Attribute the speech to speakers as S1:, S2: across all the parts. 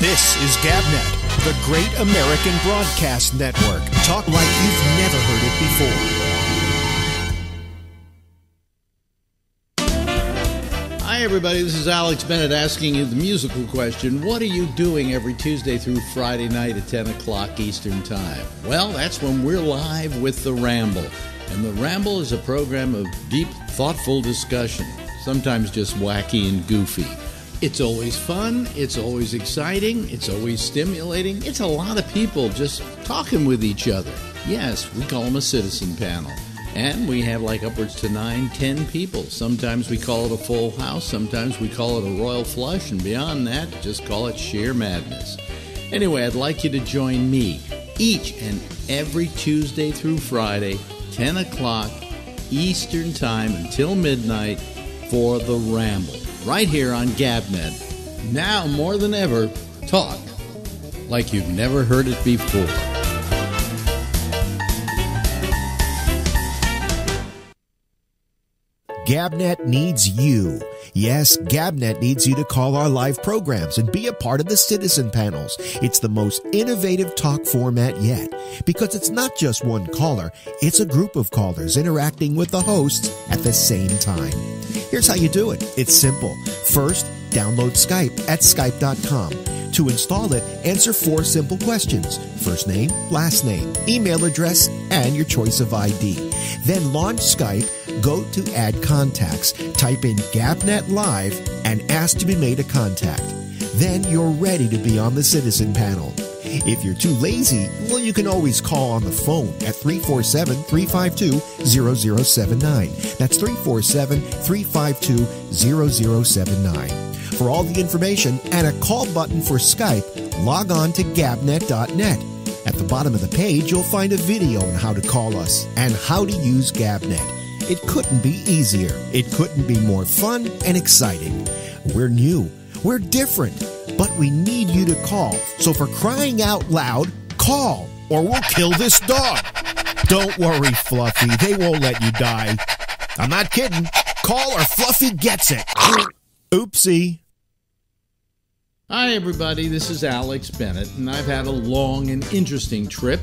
S1: This is GabNet, the Great American Broadcast Network. Talk like you've never heard it before.
S2: Hi, everybody. This is Alex Bennett asking you the musical question. What are you doing every Tuesday through Friday night at 10 o'clock Eastern Time? Well, that's when we're live with The Ramble. And The Ramble is a program of deep, thoughtful discussion, sometimes just wacky and goofy. It's always fun, it's always exciting, it's always stimulating. It's a lot of people just talking with each other. Yes, we call them a citizen panel. And we have like upwards to 9, 10 people. Sometimes we call it a full house, sometimes we call it a royal flush, and beyond that, just call it sheer madness. Anyway, I'd like you to join me each and every Tuesday through Friday, 10 o'clock Eastern Time until midnight for The Ramble. Right here on GabNet. Now, more than ever, talk like you've never heard it before.
S1: GabNet needs you. Yes, GabNet needs you to call our live programs and be a part of the citizen panels. It's the most innovative talk format yet because it's not just one caller, it's a group of callers interacting with the hosts at the same time. Here's how you do it. It's simple. First, download Skype at skype.com. To install it, answer 4 simple questions. First name, last name, email address, and your choice of ID. Then launch Skype, go to Add Contacts, type in GabNet Live, and ask to be made a contact. Then you're ready to be on the citizen panel. If you're too lazy, well, you can always call on the phone at 347-352-0079. That's 347-352-0079. For all the information and a call button for Skype, log on to gabnet.net. At the bottom of the page, you'll find a video on how to call us and how to use GabNet. It couldn't be easier. It couldn't be more fun and exciting. We're new. We're different. But we need you to call. So for crying out loud, call or we'll kill this dog. Don't worry, Fluffy. They won't let you die. I'm not kidding. Call or Fluffy gets it. Oopsie.
S2: Hi, everybody. This is Alex Bennett, and I've had a long and interesting trip.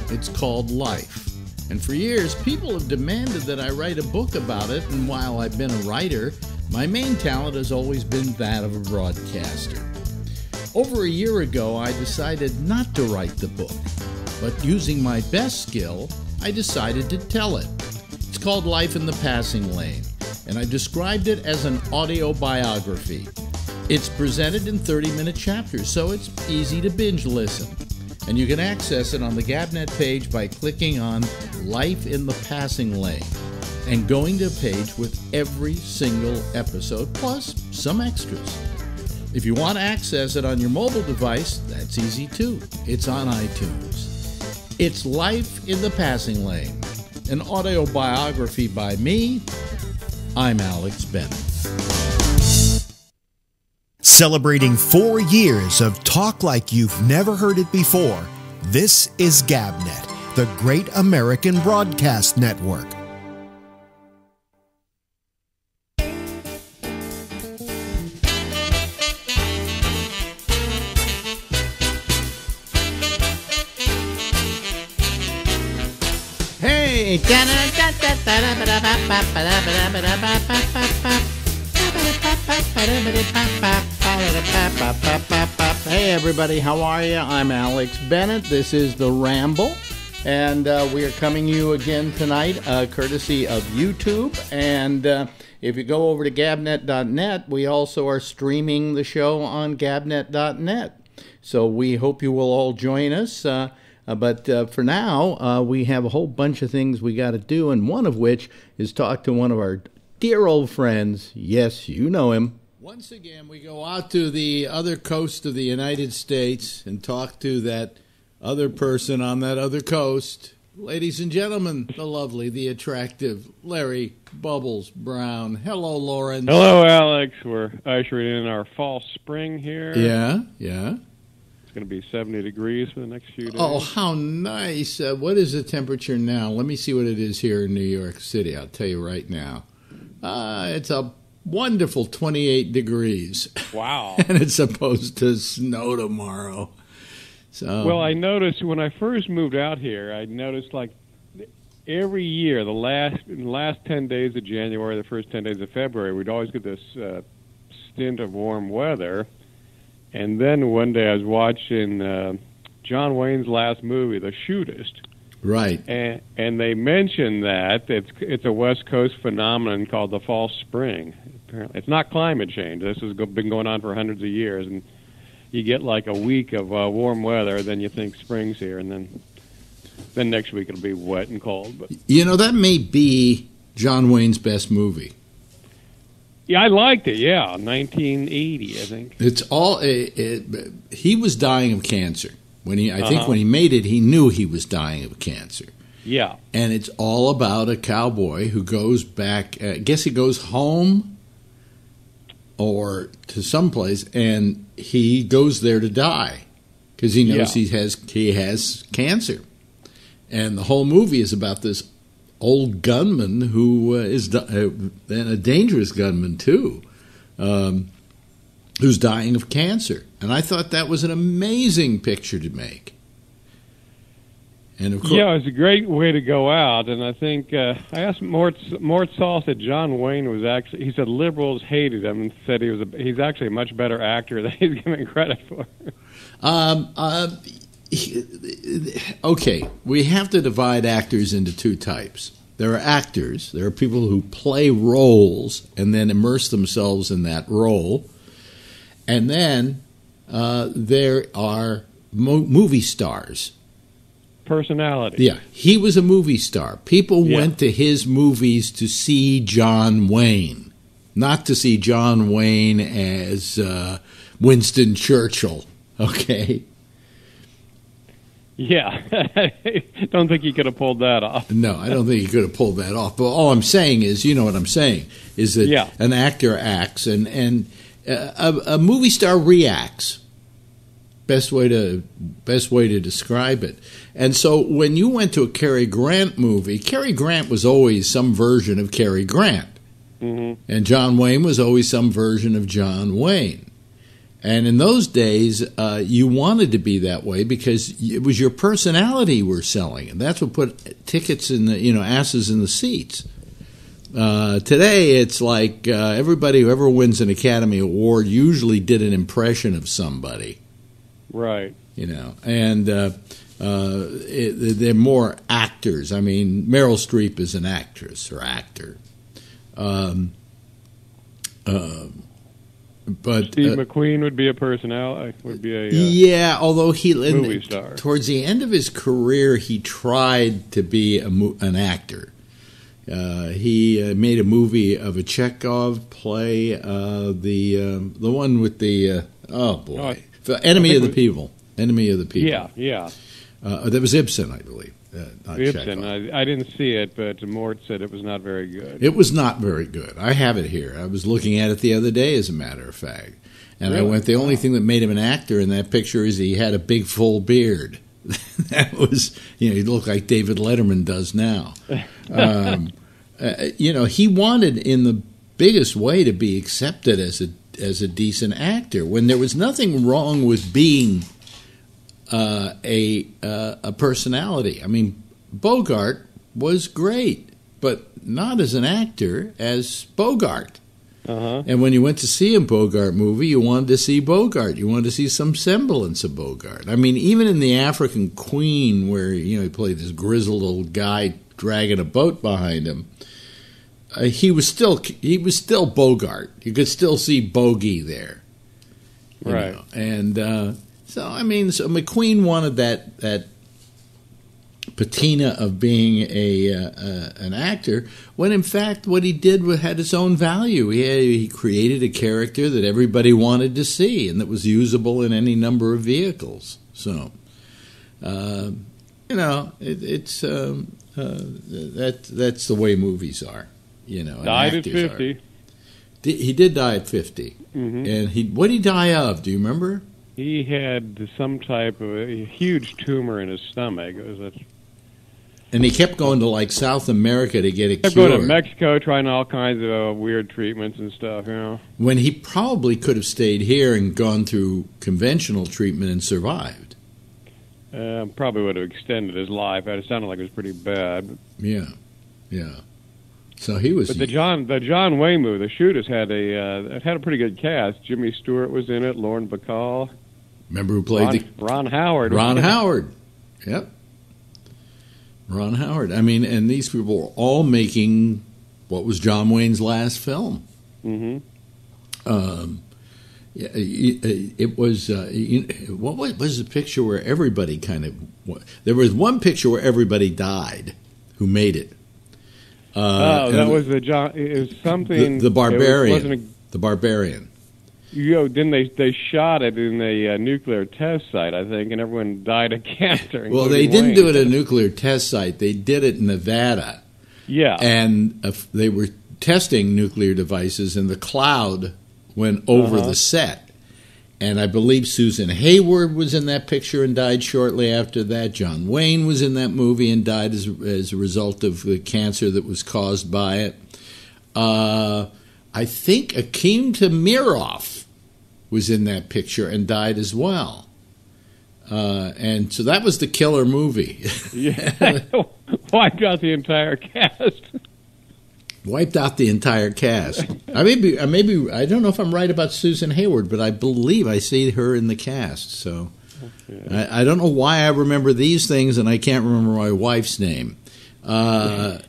S2: It's called life. And for years, people have demanded that I write a book about it, and while I've been a writer, my main talent has always been that of a broadcaster. Over a year ago, I decided not to write the book, but using my best skill, I decided to tell it. It's called Life in the Passing Lane, and I described it as an audio biography. It's presented in 30-minute chapters, so it's easy to binge listen. And you can access it on the GabNet page by clicking on Life in the Passing Lane and going to a page with every single episode, plus some extras. If you want to access it on your mobile device, that's easy too. It's on iTunes. It's Life in the Passing Lane, an audio biography by me. I'm Alex Bennett.
S1: Celebrating 4 years of talk like you've never heard it before, this is GabNet, the Great American Broadcast Network.
S2: Hey! Hey everybody, how are you? I'm Alex Bennett. This is The Ramble, and we are coming to you again tonight, courtesy of YouTube. And if you go over to gabnet.net, we also are streaming the show on gabnet.net. So we hope you will all join us. But for now, we have a whole bunch of things we got to do, and one of which is talk to one of our dear old friends. Yes, you know him. Once again, we go out to the other coast of the United States and talk to that other person on that other coast. Ladies and gentlemen, the lovely, the attractive Larry Bubbles Brown. Hello, Lawrence.
S3: Hello, Alex. We're ushering in our fall spring here.
S2: Yeah.
S3: It's going to be 70 degrees for the next few days.
S2: Oh, how nice. What is the temperature now? Let me see what it is here in New York City. I'll tell you right now. It's wonderful 28 degrees.
S3: Wow.
S2: And it's supposed to snow tomorrow. So
S3: Well, I noticed when I first moved out here, I noticed like every year, in the last 10 days of January, the first 10 days of February, we'd always get this stint of warm weather. And then one day I was watching John Wayne's last movie, The Shootist.
S2: right.
S3: And they mentioned that it's a West Coast phenomenon called the false spring. Apparently, it's not climate change. This has been going on for hundreds of years, and you get like a week of warm weather, then you think spring's here, and then next week it'll be wet and cold. But
S2: You know, that may be John Wayne's best movie.
S3: yeah, I liked it. Yeah, 1980, I think.
S2: It's all he was dying of cancer. I think when he made it, he knew he was dying of cancer.
S3: Yeah,
S2: And it's all about a cowboy who goes back, I guess he goes home or to someplace, and he goes there to die because he knows he has cancer. And the whole movie is about this old gunman who is and a dangerous gunman too, who's dying of cancer. And I thought that was an amazing picture to make. And of course,
S3: yeah, it's a great way to go out. And I think I asked Mort Saul said John Wayne was actually. He said liberals hated him and said he's actually a much better actor than he's given credit for.
S2: Okay, we have to divide actors into two types. There are actors. There are people who play roles and then immerse themselves in that role. And then there are movie stars.
S3: Personality.
S2: Yeah, he was a movie star. People went to his movies to see John Wayne, not to see John Wayne as Winston Churchill, okay?
S3: Yeah, don't think he could have pulled that off.
S2: No, I don't think he could have pulled that off. But all I'm saying is, you know what I'm saying, is that an actor acts and a movie star reacts. Best way to describe it. And so when you went to a Cary Grant movie, Cary Grant was always some version of Cary Grant.
S3: Mm-hmm.
S2: And John Wayne was always some version of John Wayne. And in those days, you wanted to be that way because it was your personality you were selling. And that's what put tickets in the, asses in the seats. Today, it's like everybody who ever wins an Academy Award usually did an impression of somebody.
S3: Right.
S2: And they're more actors. I mean, Meryl Streep is an actress or actor. But
S3: Steve McQueen would be a personality. Would be a
S2: although
S3: movie star.
S2: Towards the end of his career, he tried to be an actor. He made a movie of a Chekhov play, the one with the Enemy of the People. Enemy of the People.
S3: Yeah.
S2: That was Ibsen, I believe. Not
S3: Ibsen.
S2: Chekhov.
S3: I didn't see it, but Mort said it was not very good.
S2: It was not very good. I have it here. I was looking at it the other day, as a matter of fact. And
S3: Really?
S2: I went, the only thing that made him an actor in that picture is he had a big full beard. That was, he looked like David Letterman does now. He wanted in the biggest way to be accepted as a decent actor when there was nothing wrong with being a personality. I mean, Bogart was great, but not as an actor as Bogart.
S3: Uh-huh.
S2: And when you went to see a Bogart movie, you wanted to see Bogart. You wanted to see some semblance of Bogart. I mean, even in The African Queen, where he played this grizzled old guy dragging a boat behind him, he was still Bogart. You could still see Bogey there,
S3: Right.
S2: And so McQueen wanted that patina of being an actor, when in fact what he did had its own value. He created a character that everybody wanted to see and that was usable in any number of vehicles. So, it's that's the way movies are.
S3: Died at 50.
S2: He did die at 50.
S3: Mm-hmm.
S2: And what did he die of? Do you remember?
S3: He had some type of a huge tumor in his stomach. It was
S2: And he kept going to like South America to get a
S3: kept
S2: cure.
S3: Going to Mexico, trying all kinds of weird treatments and stuff,
S2: When he probably could have stayed here and gone through conventional treatment and survived.
S3: Probably would have extended his life. It sounded like it was pretty bad.
S2: Yeah. So he was.
S3: But the John Wayne movie, The Shooters, had a pretty good cast. Jimmy Stewart was in it. Lauren Bacall.
S2: Remember who played
S3: Ron Howard?
S2: Ron Howard. Yep. Ron Howard. I mean, and these people were all making what was John Wayne's last film.
S3: Mm-hmm.
S2: It was. What was the picture where everybody kind of? There was one picture where everybody died. Who made it?
S3: That was the John. It was something.
S2: The Barbarian. The Barbarian.
S3: Then they shot it in a nuclear test site, I think, and everyone died of cancer.
S2: Well, they didn't do it at a nuclear test site. They did it in Nevada.
S3: Yeah.
S2: And they were testing nuclear devices, and the cloud went over the set. And I believe Susan Hayward was in that picture and died shortly after that. John Wayne was in that movie and died as a result of the cancer that was caused by it. I think Akim Tamirov was in that picture and died as well. And so that was the killer movie.
S3: Yeah. Wiped out the entire cast.
S2: Wiped out the entire cast. I don't know if I'm right about Susan Hayward, but I believe I see her in the cast. So I don't know why I remember these things, and I can't remember my wife's name. I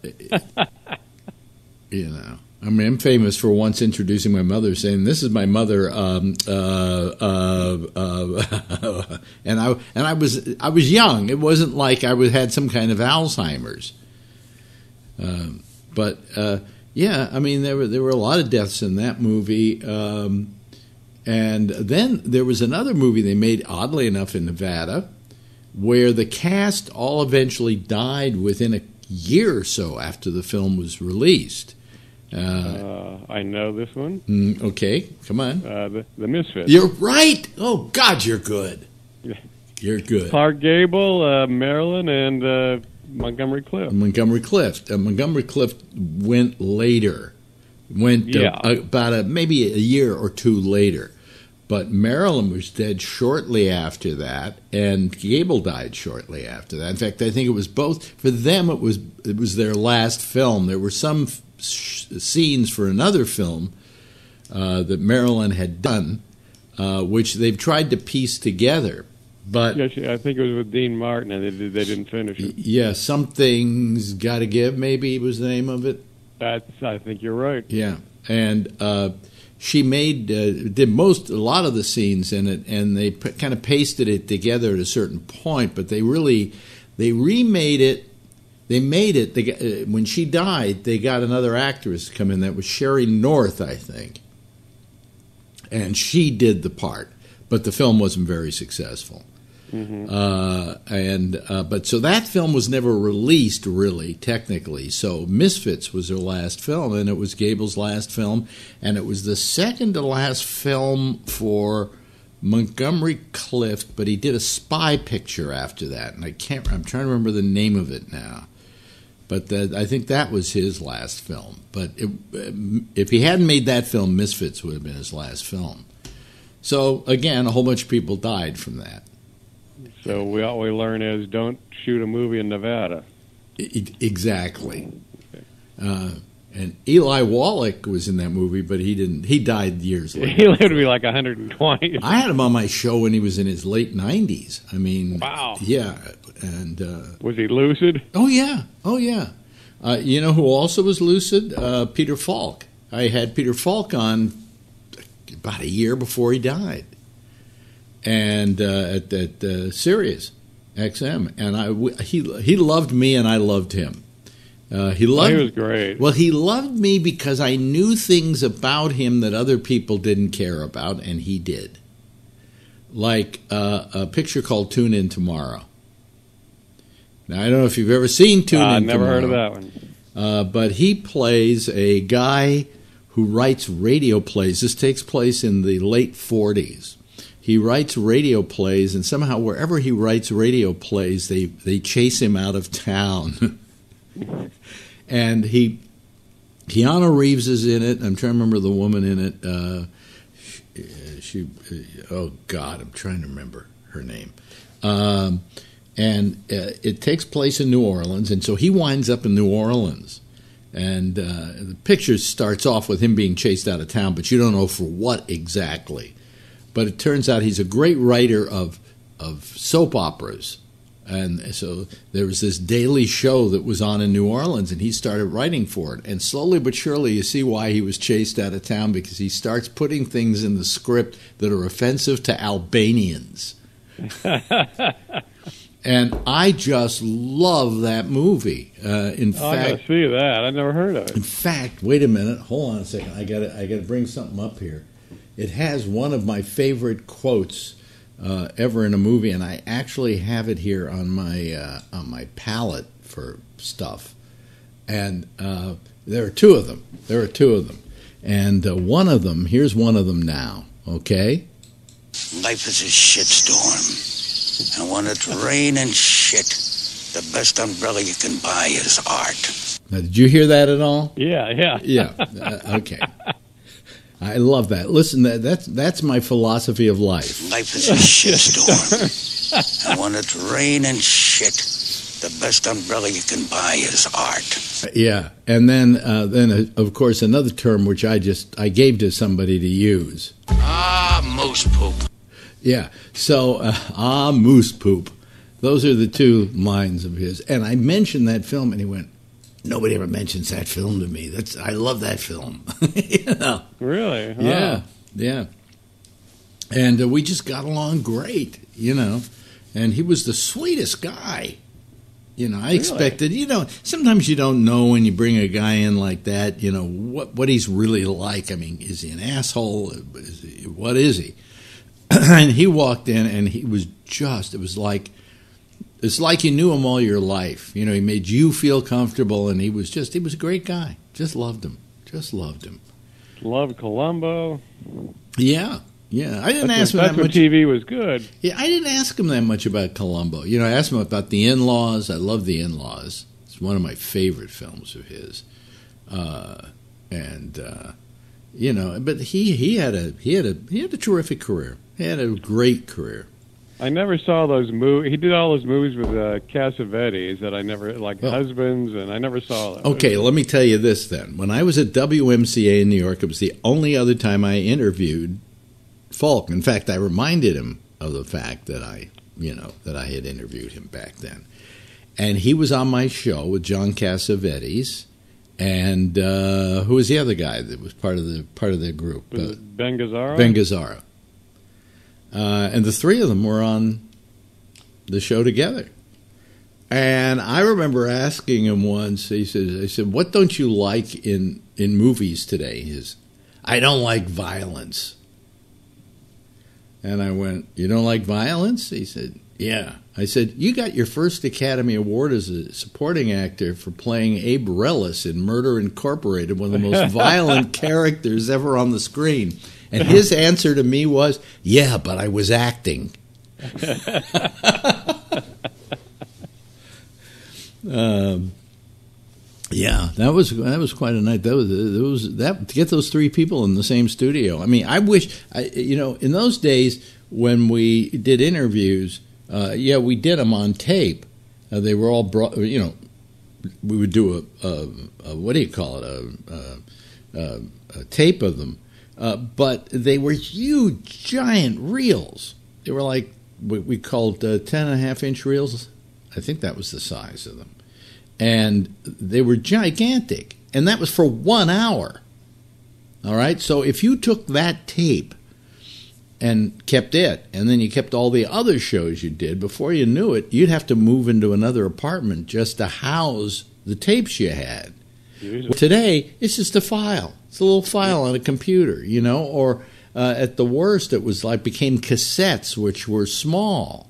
S2: mean, I'm famous for once introducing my mother, saying, "This is my mother," and I was young. It wasn't like I had some kind of Alzheimer's. But I mean, there were a lot of deaths in that movie. And then there was another movie they made, oddly enough, in Nevada, where the cast all eventually died within a year or so after the film was released.
S3: I know this one.
S2: Okay, come on.
S3: The Misfits.
S2: You're right. Oh, God, you're good. You're good.
S3: Clark Gable, Marilyn, and Montgomery Clift.
S2: Montgomery Clift. Montgomery Clift went later. About maybe a year or two later. But Marilyn was dead shortly after that, and Gable died shortly after that. In fact, I think it was both. For them, it was their last film. There were some scenes for another film that Marilyn had done, which they've tried to piece together. But
S3: I think it was with Dean Martin, and they didn't finish it.
S2: Yeah, Something's Gotta Give, maybe was the name of it.
S3: I think you're right.
S2: Yeah, and she did a lot of the scenes in it, and they kind of pasted it together at a certain point. But they remade it. They made it. When she died, they got another actress to come in. That was Sherry North, I think, and she did the part. But the film wasn't very successful. Mm-hmm. But so that film was never released, really, technically. So Misfits was her last film, and it was Gable's last film, and it was the second to last film for Montgomery Clift. But he did a spy picture after that, and I'm trying to remember the name of it now. But I think that was his last film. But if he hadn't made that film, Misfits would have been his last film. So again, a whole bunch of people died from that.
S3: So all we learn is don't shoot a movie in Nevada.
S2: Exactly. And Eli Wallach was in that movie, but he didn't. He died years later.
S3: He lived to be like 120.
S2: I had him on my show when he was in his late 90s. I mean,
S3: wow.
S2: Yeah. And
S3: was he lucid?
S2: Oh yeah. You know who also was lucid? Peter Falk. I had Peter Falk on about a year before he died, and at Sirius XM, and he loved me and I loved him. He was
S3: great.
S2: Well, he loved me because I knew things about him that other people didn't care about, and he did. Like a picture called "Tune In Tomorrow." Now, I don't know if you've ever seen "Tune In Tomorrow." I've
S3: never heard of that one.
S2: But he plays a guy who writes radio plays. This takes place in the late 40s. he writes radio plays, and somehow wherever he writes radio plays, they chase him out of town. And Keanu Reeves is in it. I'm trying to remember the woman in it. Oh God, I'm trying to remember her name. And it takes place in New Orleans, and so he winds up in New Orleans. And the picture starts off with him being chased out of town, but you don't know for what exactly. But it turns out he's a great writer of soap operas. And so there was this daily show that was on in New Orleans, and he started writing for it. And slowly but surely you see why he was chased out of town, because he starts putting things in the script that are offensive to Albanians. And I just love that movie. In fact,
S3: I gotta see that. I never heard of it.
S2: In fact, wait a minute. Hold on a second. I gotta bring something up here. It has one of my favorite quotes ever in a movie, and I actually have it here on my palette for stuff. And there are two of them. And one of them. Here's one of them now. Okay.
S4: Life is a shitstorm. And when it's rain and shit, the best umbrella you can buy is art.
S2: Now, did you hear that at all?
S3: Yeah.
S2: Yeah. Okay. I love that. Listen, that's my philosophy of life.
S4: Life is a shitstorm. And when it's rain and shit, the best umbrella you can buy is art.
S2: Yeah. And then of course, another term which I gave to somebody to use.
S4: Moose poop.
S2: Yeah. So, moose poop. Those are the two lines of his. And I mentioned that film, and he went, "Nobody ever mentions that film to me. I love that film." You know?
S3: Really?
S2: Yeah. Yeah. And we just got along great, you know. And he was the sweetest guy. You know, I expected, sometimes you don't know when you bring a guy in like that, what he's really like. I mean, is he an asshole? What is he? And he walked in, and he was it's like you knew him all your life. You know, he made you feel comfortable, and he was a great guy. Just loved him.
S3: Loved Columbo.
S2: Yeah. I didn't ask him that much.
S3: That's when TV was good.
S2: Yeah, I didn't ask him that much about Columbo. I asked him about The In-Laws. I love The In-Laws. It's one of my favorite films of his. But he had a terrific career. He had a great career.
S3: I never saw those movies. He did all those movies with Cassavetes that I never, Husbands, and I never saw them.
S2: Okay, let me tell you this then. When I was at WMCA in New York, it was the only other time I interviewed Falk. In fact, I reminded him of the fact that I had interviewed him back then. And he was on my show with John Cassavetes. And who was the other guy that was part of the group?
S3: Was it Ben Gazzara?
S2: Ben Gazzara. And the three of them were on the show together. And I remember asking him once, I said, "What don't you like in movies today?" He says, "I don't like violence." And I went, "You don't like violence?" He said, "Yeah." I said, "You got your first Academy Award as a supporting actor for playing Abe Relis in Murder Incorporated, one of the most violent characters ever on the screen." And his answer to me was, "Yeah, but I was acting." Yeah, that was quite a night. To get those three people in the same studio. I mean, I wish in those days when we did interviews, we did them on tape. They were all brought. We would do a what do you call it? A tape of them. But they were huge, giant reels. They were like what we called 10.5-inch reels. I think that was the size of them. And they were gigantic. And that was for 1 hour. All right? So if you took that tape and kept it, and then you kept all the other shows you did, before you knew it, you'd have to move into another apartment just to house the tapes you had. Today, it's just a file. It's a little file on a computer, or at the worst, it was became cassettes, which were small.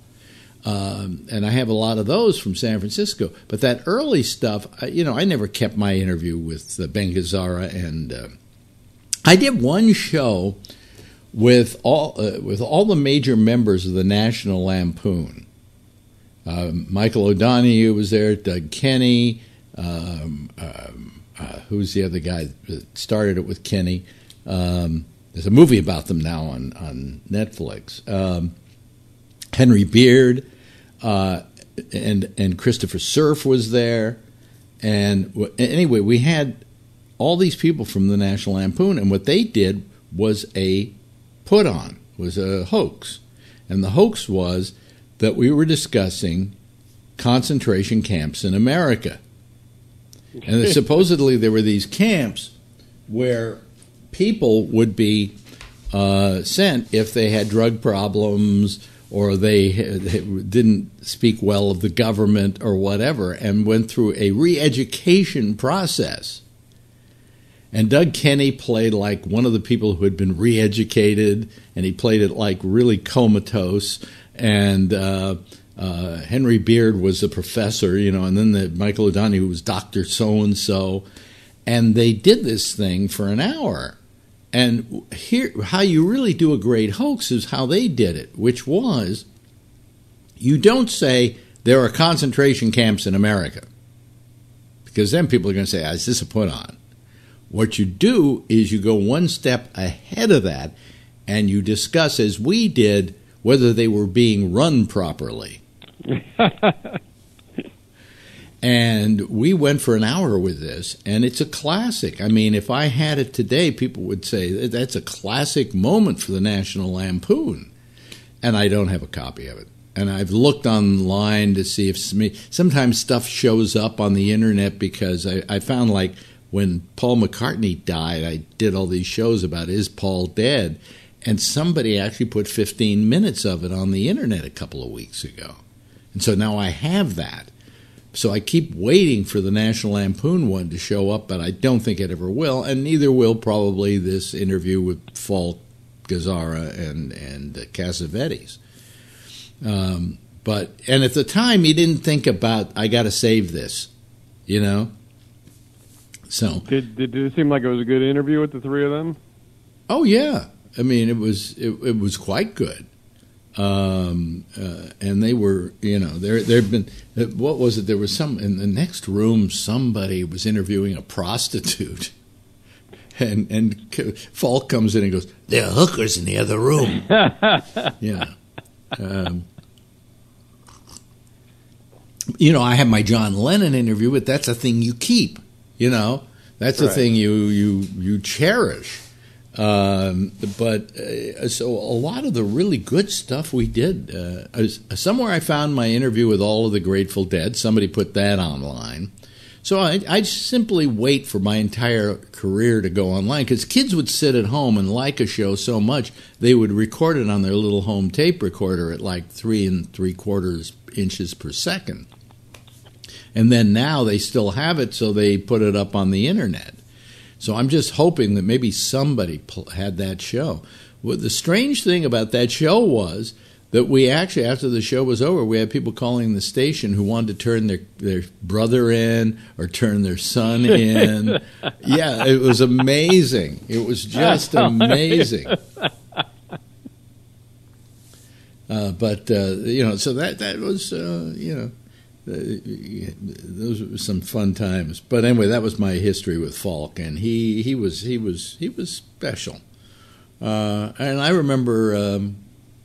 S2: And I have a lot of those from San Francisco. But that early stuff, I never kept my interview with Ben Gazzara. And I did one show with all the major members of the National Lampoon. Michael O'Donoghue was there, Doug Kenny, who's the other guy that started it with Kenny? There's a movie about them now on Netflix. Henry Beard and Christopher Surf was there. And anyway, we had all these people from the National Lampoon, and what they did was a put-on, was a hoax. And the hoax was that we were discussing concentration camps in America. And supposedly there were these camps where people would be sent if they had drug problems or they didn't speak well of the government or whatever, and went through a re-education process. And Doug Kenny played like one of the people who had been re-educated, and he played it like really comatose. And Henry Beard was a professor, and then Michael O'Donoghue was Dr. So-and-so. And they did this thing for an hour. And here, how you really do a great hoax is how they did it, which was, you don't say there are concentration camps in America, because then people are going to say, is this a put-on? What you do is you go one step ahead of that, and you discuss, as we did, whether they were being run properly. And we went for an hour with this, and it's a classic. I mean, if I had it today, people would say that's a classic moment for the National Lampoon. And I don't have a copy of it. And I've looked online to see if sometimes stuff shows up on the internet, because I found, like, when Paul McCartney died, I did all these shows about, is Paul dead? And somebody actually put 15 minutes of it on the internet a couple of weeks ago. And so now I have that. So I keep waiting for the National Lampoon one to show up, but I don't think it ever will, and neither will probably this interview with Falk, Gazzara, and Cassavetes. But at the time, he didn't think about, I got to save this, So
S3: did it seem like it was a good interview with the three of them?
S2: Oh yeah, I mean it was quite good. And they were, there'd been, what was it? There was in the next room, somebody was interviewing a prostitute, and Falk comes in and goes, "There are hookers in the other room." Yeah. I have my John Lennon interview, but that's a thing you keep. That's a thing you cherish. But so a lot of the really good stuff we did. Somewhere I found my interview with all of the Grateful Dead. Somebody put that online. So I simply wait for my entire career to go online, because kids would sit at home and like a show so much they would record it on their little home tape recorder at like 3 3/4 inches per second. And then now they still have it, so they put it up on the internet. So I'm just hoping that maybe somebody had that show. Well, the strange thing about that show was that we actually, after the show was over, we had people calling the station who wanted to turn their brother in or turn their son in. Yeah, it was amazing. It was just amazing. So that was, those were some fun times. But anyway, that was my history with Falk, and he was special. And I remember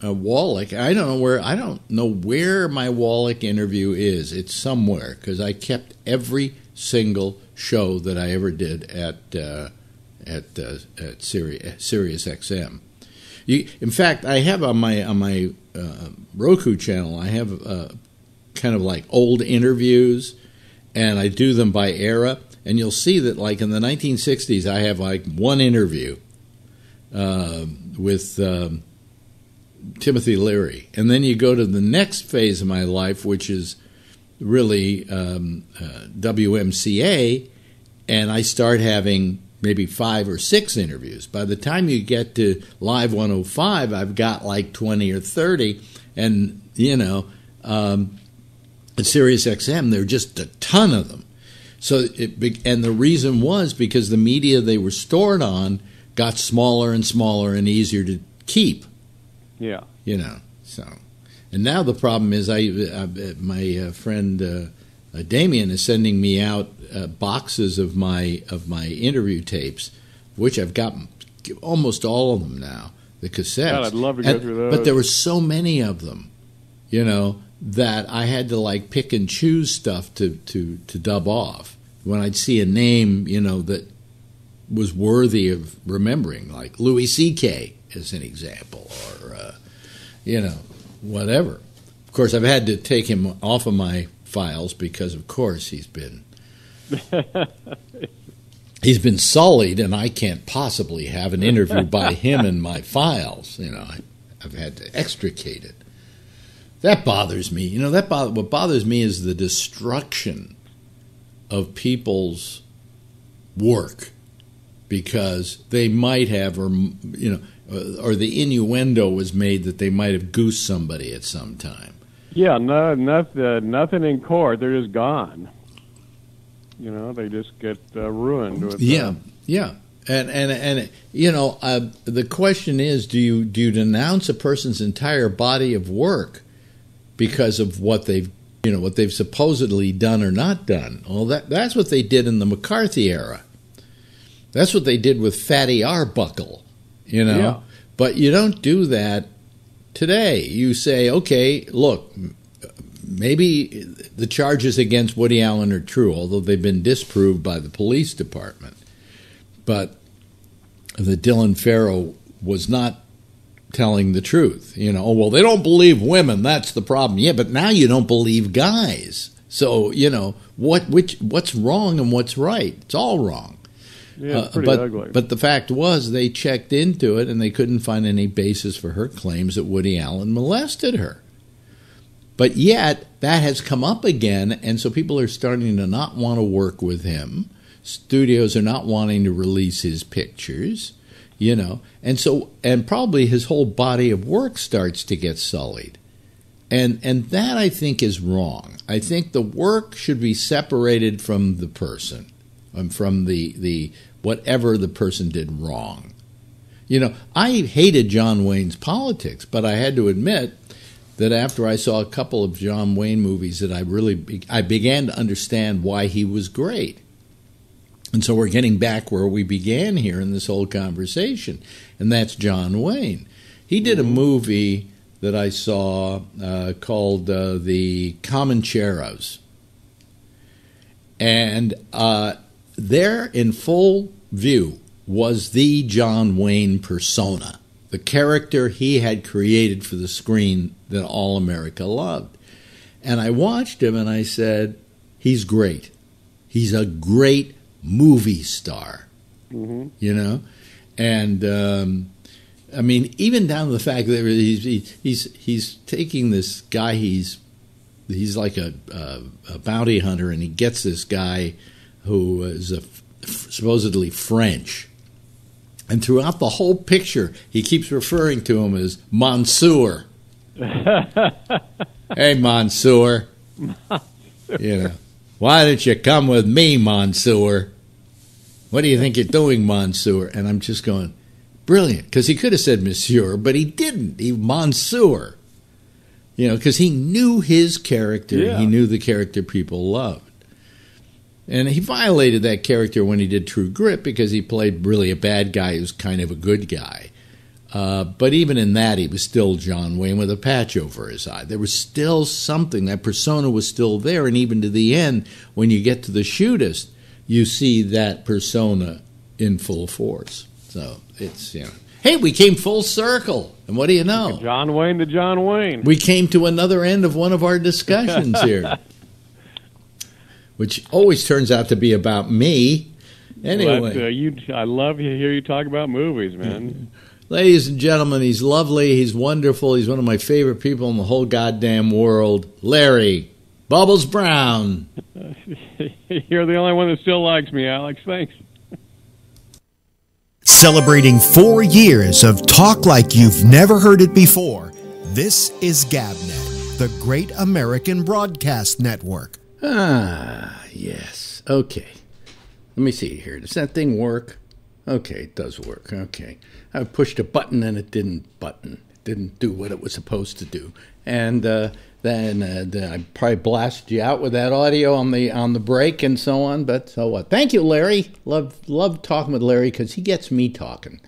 S2: Wallach. I don't know where my Wallach interview is. It's somewhere, because I kept every single show that I ever did at Sirius XM. In fact, I have on my Roku channel, I have kind of like old interviews, and I do them by era, and you'll see that, like, in the 1960s I have like one interview with Timothy Leary, and then you go to the next phase of my life, which is really WMCA, and I start having maybe 5 or 6 interviews. By the time you get to Live 105, I've got like 20 or 30, and at Sirius XM, there are just a ton of them. So and the reason was because the media they were stored on got smaller and smaller and easier keep.
S3: Yeah.
S2: You know, so. And now the problem is my friend Damien is sending me out boxes of my interview tapes, which I've got almost all of them now, the cassettes.
S3: God, I'd love to go through those.
S2: But there were so many of them, you know, that I had to like pick and choose stuff to dub off when I'd see a name, you know, that was worthy of remembering, like Louis C.K. as an example, or you know, whatever. Of course, I've had to take him off of my files because, of course, he's been sullied, and I can't possibly have an interview by him in my files. You know, I've had to extricate it. That bothers me. You know, what bothers me is the destruction of people's work because they might have, or you know, or the innuendo was made that they might have goosed somebody at some time.
S3: Yeah, nothing in court. They're just gone. You know, they just get ruined. With,
S2: yeah. And you know, the question is, do you denounce a person's entire body of work because of what they've supposedly done or not done? Well, that's what they did in the McCarthy era. That's what they did with Fatty Arbuckle. You know,
S3: yeah.
S2: But you don't do that today. You say, okay, look, maybe the charges against Woody Allen are true, although they've been disproved by the police department. But that Dylan Farrow was not telling the truth. You know, oh, well, they don't believe women. That's the problem. Yeah, but now you don't believe guys. So, you know, what's wrong and what's right? It's all wrong.
S3: Yeah, it's pretty ugly.
S2: But the fact was they checked into it and they couldn't find any basis for her claims that Woody Allen molested her. But yet that has come up again, and so people are starting to not want to work with him. Studios are not wanting to release his pictures, you know. And probably his whole body of work starts to get sullied. And that, I think, is wrong. I think the work should be separated from the person. From the whatever the person did wrong. You know, I hated John Wayne's politics, but I had to admit that after I saw a couple of John Wayne movies that I began to understand why he was great. And so we're getting back where we began here in this whole conversation, and that's John Wayne. He did a movie that I saw called The Comancheros. And there in full view was the John Wayne persona, the character he had created for the screen that all America loved. And I watched him and I said, he's great. He's a great movie star, you know? And, I mean, even down to the fact that he's taking this guy, he's like a bounty hunter, and he gets this guy who is supposedly French. And throughout the whole picture, he keeps referring to him as Monsieur. Hey, Monsieur. You know, why don't you come with me, Monsieur? What do you think you're doing, Monsieur? And I'm just going, brilliant, because he could have said Monsieur, but he didn't. He Monsieur. You know, because he knew his character. Yeah. He knew the character people loved. And he violated that character when he did True Grit because he played really a bad guy who's kind of a good guy. But even in that, he was still John Wayne with a patch over his eye. There was still something. That persona was still there. And even to the end, when you get to the shootist, you see that persona in full force. So it's, you know. Hey, we came full circle. And what do you know?
S3: John Wayne to John Wayne.
S2: We came to another end of one of our discussions here. Which always turns out to be about me. Anyway.
S3: Well, I love to hear you talk about movies, man.
S2: Ladies and gentlemen, he's lovely. He's wonderful. He's one of my favorite people in the whole goddamn world. Larry Bubbles Brown.
S3: You're the only one that still likes me, Alex. Thanks.
S1: Celebrating 4 years of talk like you've never heard it before, this is GabNet, the Great American Broadcast Network.
S2: Ah, yes. Okay. Let me see here. Does that thing work? Okay, it does work. Okay. I pushed a button and it didn't do what it was supposed to do. And then I probably blasted you out with that audio on the break and so on, but so what? Thank you, Larry. Love talking with Larry because he gets me talking.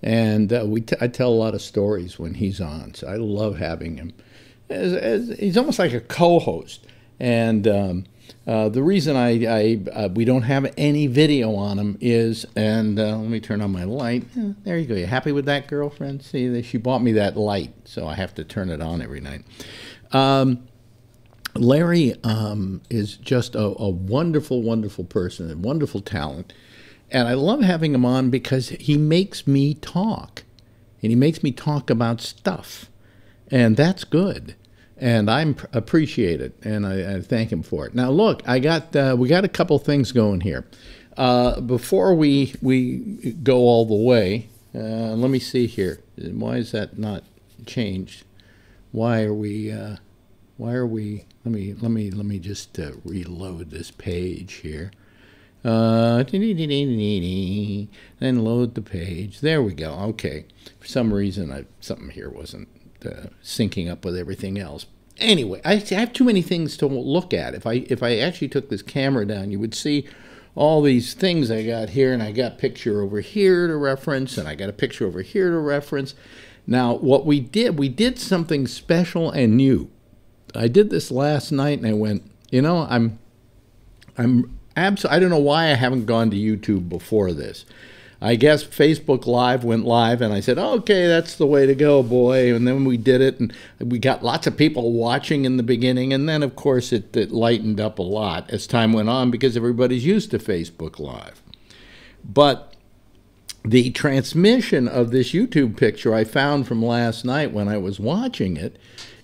S2: And I tell a lot of stories when he's on, so I love having him. He's almost like a co-host. And the reason we don't have any video on him is, and let me turn on my light. There you go. You happy with that, girlfriend? See, she bought me that light, so I have to turn it on every night. Larry is just a wonderful, wonderful person, a wonderful talent. And I love having him on because he makes me talk. And he makes me talk about stuff. And that's good. And I appreciate it, and I thank him for it. Now, look, we got a couple things going here. Before we go all the way, let me see here. Why is that not changed? Why are we? Let me just reload this page here. Then load the page. There we go. Okay. For some reason, something here wasn't syncing up with everything else. Anyway, I have too many things to look at. If I actually took this camera down, you would see all these things I got here, and I got a picture over here to reference, and I got a picture over here to reference. Now, what we did something special and new. I did this last night, and I went, I don't know why I haven't gone to YouTube before this. I guess Facebook Live went live, and I said, okay, that's the way to go, boy. And then we did it, and we got lots of people watching in the beginning. And then, of course, it lightened up a lot as time went on because everybody's used to Facebook Live. But the transmission of this YouTube picture I found from last night when I was watching it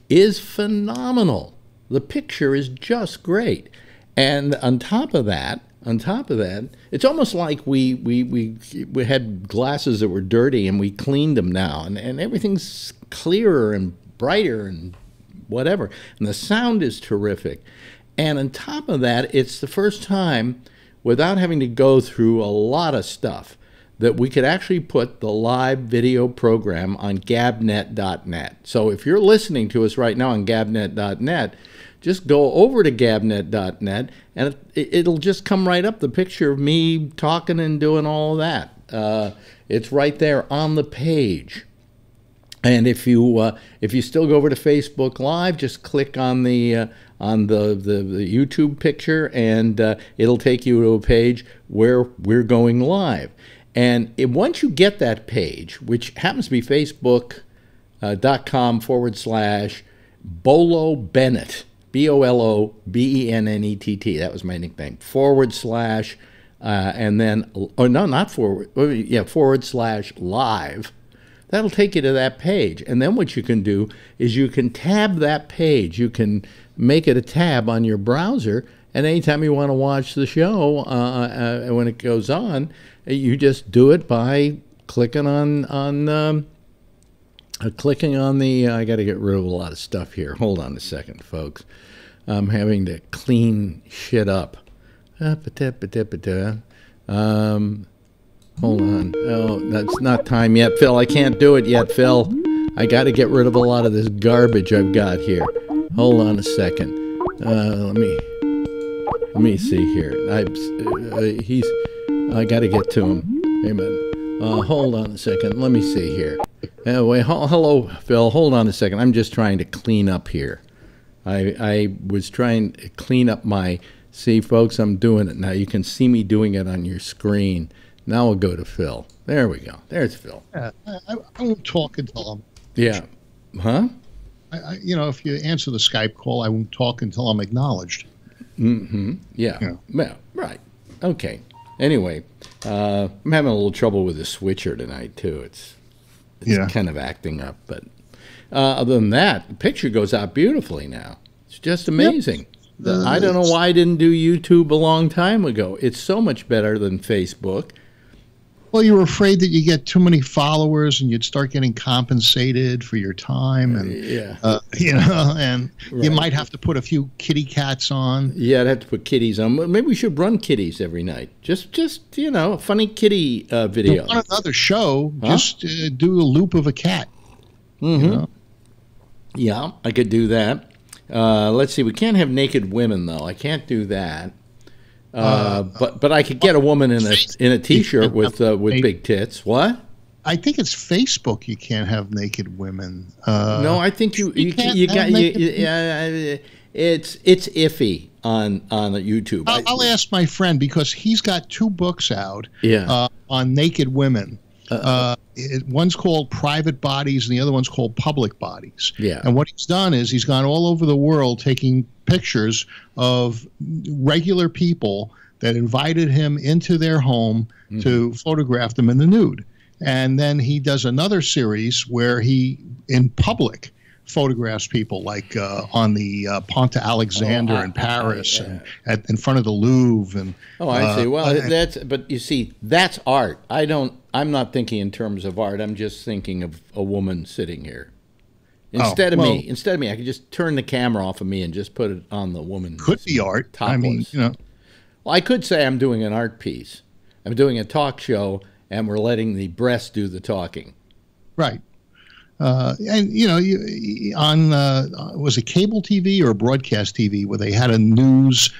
S2: is phenomenal. The picture is just great. And on top of that, it's almost like we had glasses that were dirty and we cleaned them now, and everything's clearer and brighter and whatever. And the sound is terrific. And on top of that, it's the first time, without having to go through a lot of stuff, that we could actually put the live video program on gabnet.net. So if you're listening to us right now on gabnet.net, just go over to gabnet.net, and it'll just come right up, the picture of me talking and doing all of that. It's right there on the page. And if you still go over to Facebook Live, just click on the YouTube picture, and it'll take you to a page where we're going live. And once you get that page, which happens to be facebook.com/Bolo Bennett, BOLOBENNETT, that was my nickname, and then, /live. That'll take you to that page. And then what you can do is you can tab that page. You can make it a tab on your browser, and anytime you want to watch the show, when it goes on, you just do it by clicking on the, I got to get rid of a lot of stuff here. Hold on a second, folks. I'm having to clean shit up. Hold on. Oh, that's not time yet, Phil. I can't do it yet, Phil. I got to get rid of a lot of this garbage I've got here. Hold on a second. Let me see here. I got to get to him. Wait a minute. Hold on a second. Let me see here. Wait, hello, Phil. Hold on a second. I'm just trying to clean up here. I was trying to clean up my... See, folks, I'm doing it now. You can see me doing it on your screen. Now we'll go to Phil. There we go. There's Phil.
S5: Yeah, I won't talk until I'm...
S2: Yeah. Huh?
S5: If you answer the Skype call, I won't talk until I'm acknowledged.
S2: Mm-hmm. Yeah. Well, right. Okay. Anyway, I'm having a little trouble with the switcher tonight, too. It's kind of acting up. But other than that, the picture goes out beautifully now. It's just amazing. Yep. I don't know why I didn't do YouTube a long time ago. It's so much better than Facebook.
S5: Well, you were afraid that you get too many followers and you'd start getting compensated for your time, and and you might have to put a few kitty cats on.
S2: Yeah, I'd have to put kitties on. Maybe we should run kitties every night. Just a funny kitty video.
S5: On another show, just do a loop of a cat.
S2: Yeah, I could do that. Let's see. We can't have naked women though. I can't do that. But I could get a woman in a t-shirt with big tits. What?
S5: I think it's Facebook. You can't have naked women.
S2: No, I think you got. It's iffy on YouTube.
S5: I'll ask my friend because he's got 2 books out. On naked women. One's called Private Bodies and the other one's called Public Bodies.
S2: Yeah.
S5: And what he's done is he's gone all over the world taking pictures of regular people that invited him into their home to photograph them in the nude. And then he does another series where he, in public, photographs people like on the Pont Alexander in Paris and in front of the Louvre. And
S2: I see. Well, but you see, that's art. I'm not thinking in terms of art. I'm just thinking of a woman sitting here. Instead of me, I could just turn the camera off of me and just put it on the woman.
S5: Could be art.
S2: Topless.
S5: I mean,
S2: Well, I could say I'm doing an art piece. I'm doing a talk show, and we're letting the breast do the talking.
S5: Right. And was it cable TV or broadcast TV where they had a news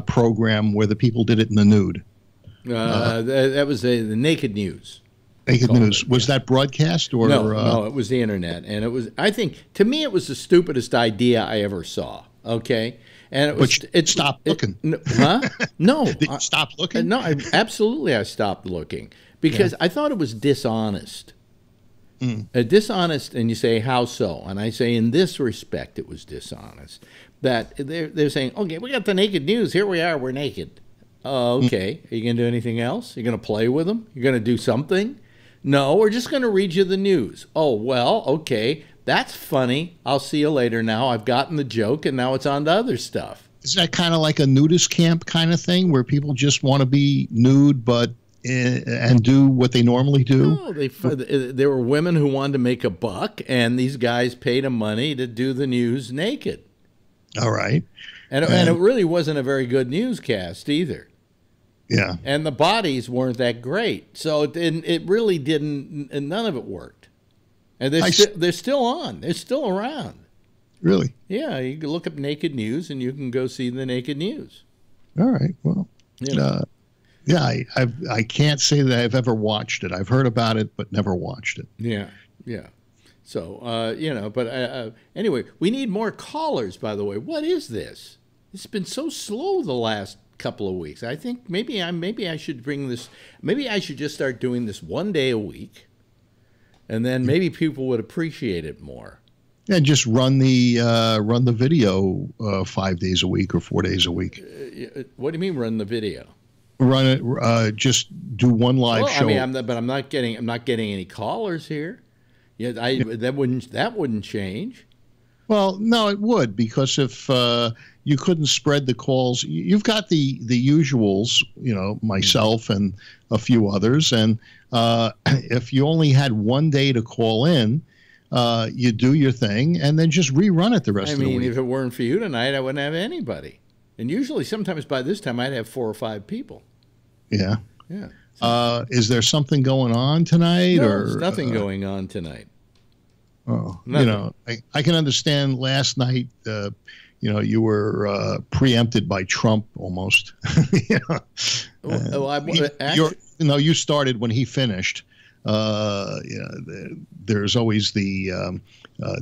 S5: program where the people did it in the nude?
S2: That was the Naked News.
S5: Naked News. Was that broadcast or
S2: no? It was the internet, and it was. I think to me, it was the stupidest idea I ever saw. Okay, and it was.
S5: It stopped looking.
S2: No.
S5: Did you stop looking?
S2: No, absolutely, I stopped looking because I thought it was dishonest. Dishonest, and you say, how so? And I say, in this respect, it was dishonest. That they're saying, okay, we got the naked news. Here we are. We're naked. Okay. Are you going to do anything else? You're going to play with them? You're going to do something? No, we're just going to read you the news. Oh, well, okay. That's funny. I'll see you later now. I've gotten the joke, and now it's on to other stuff.
S5: Is that kind of like a nudist camp kind of thing where people just want to be nude and do what they normally do?
S2: No, there were women who wanted to make a buck, and these guys paid them money to do the news naked.
S5: All right.
S2: And it really wasn't a very good newscast either.
S5: Yeah.
S2: And the bodies weren't that great. So it really didn't, and none of it worked. And they're still on. They're still around.
S5: Really?
S2: Yeah, you can look up Naked News, and you can go see the Naked News.
S5: All right. Well, I can't say that I've ever watched it. I've heard about it, but never watched it.
S2: Yeah. So, anyway, we need more callers, by the way. What is this? It's been so slow the last couple of weeks. I think maybe I should bring this, maybe I should just start doing this one day a week, and then maybe people would appreciate it more.
S5: Yeah, just run the video 5 days a week or 4 days a week.
S2: What do you mean run the video?
S5: Run it. Just do one live show.
S2: I mean, I'm not getting any callers here. Yeah, that wouldn't change.
S5: Well, no, it would, because if you couldn't spread the calls, you've got the usuals, myself and a few others, and if you only had one day to call in, you do your thing and then just rerun it the rest of the week. I mean,
S2: if it weren't for you tonight, I wouldn't have anybody. And usually, sometimes by this time, I'd have 4 or 5 people.
S5: Yeah. Is there something going on tonight?
S2: No, there's nothing going on tonight.
S5: Oh, nothing. I can understand last night, you were preempted by Trump almost. You started when he finished. There's always the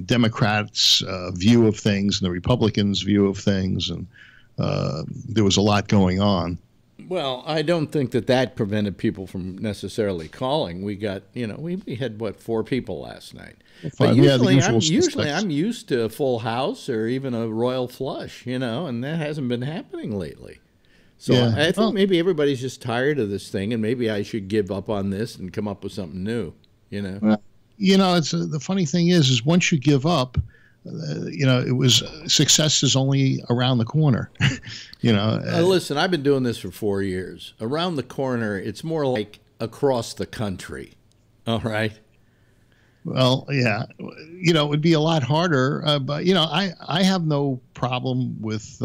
S5: Democrats' view of things and the Republicans' view of things, and there was a lot going on.
S2: Well, I don't think that prevented people from necessarily calling. We got, we had 4 people last night. But usually I'm used to a full house or even a royal flush, and that hasn't been happening lately. So yeah. I think maybe everybody's just tired of this thing, and maybe I should give up on this and come up with something new, Well,
S5: it's the funny thing is once you give up, it was success is only around the corner.
S2: Listen, I've been doing this for 4 years. Around the corner, it's more like across the country. All right.
S5: Well, yeah, it would be a lot harder, but I have no problem with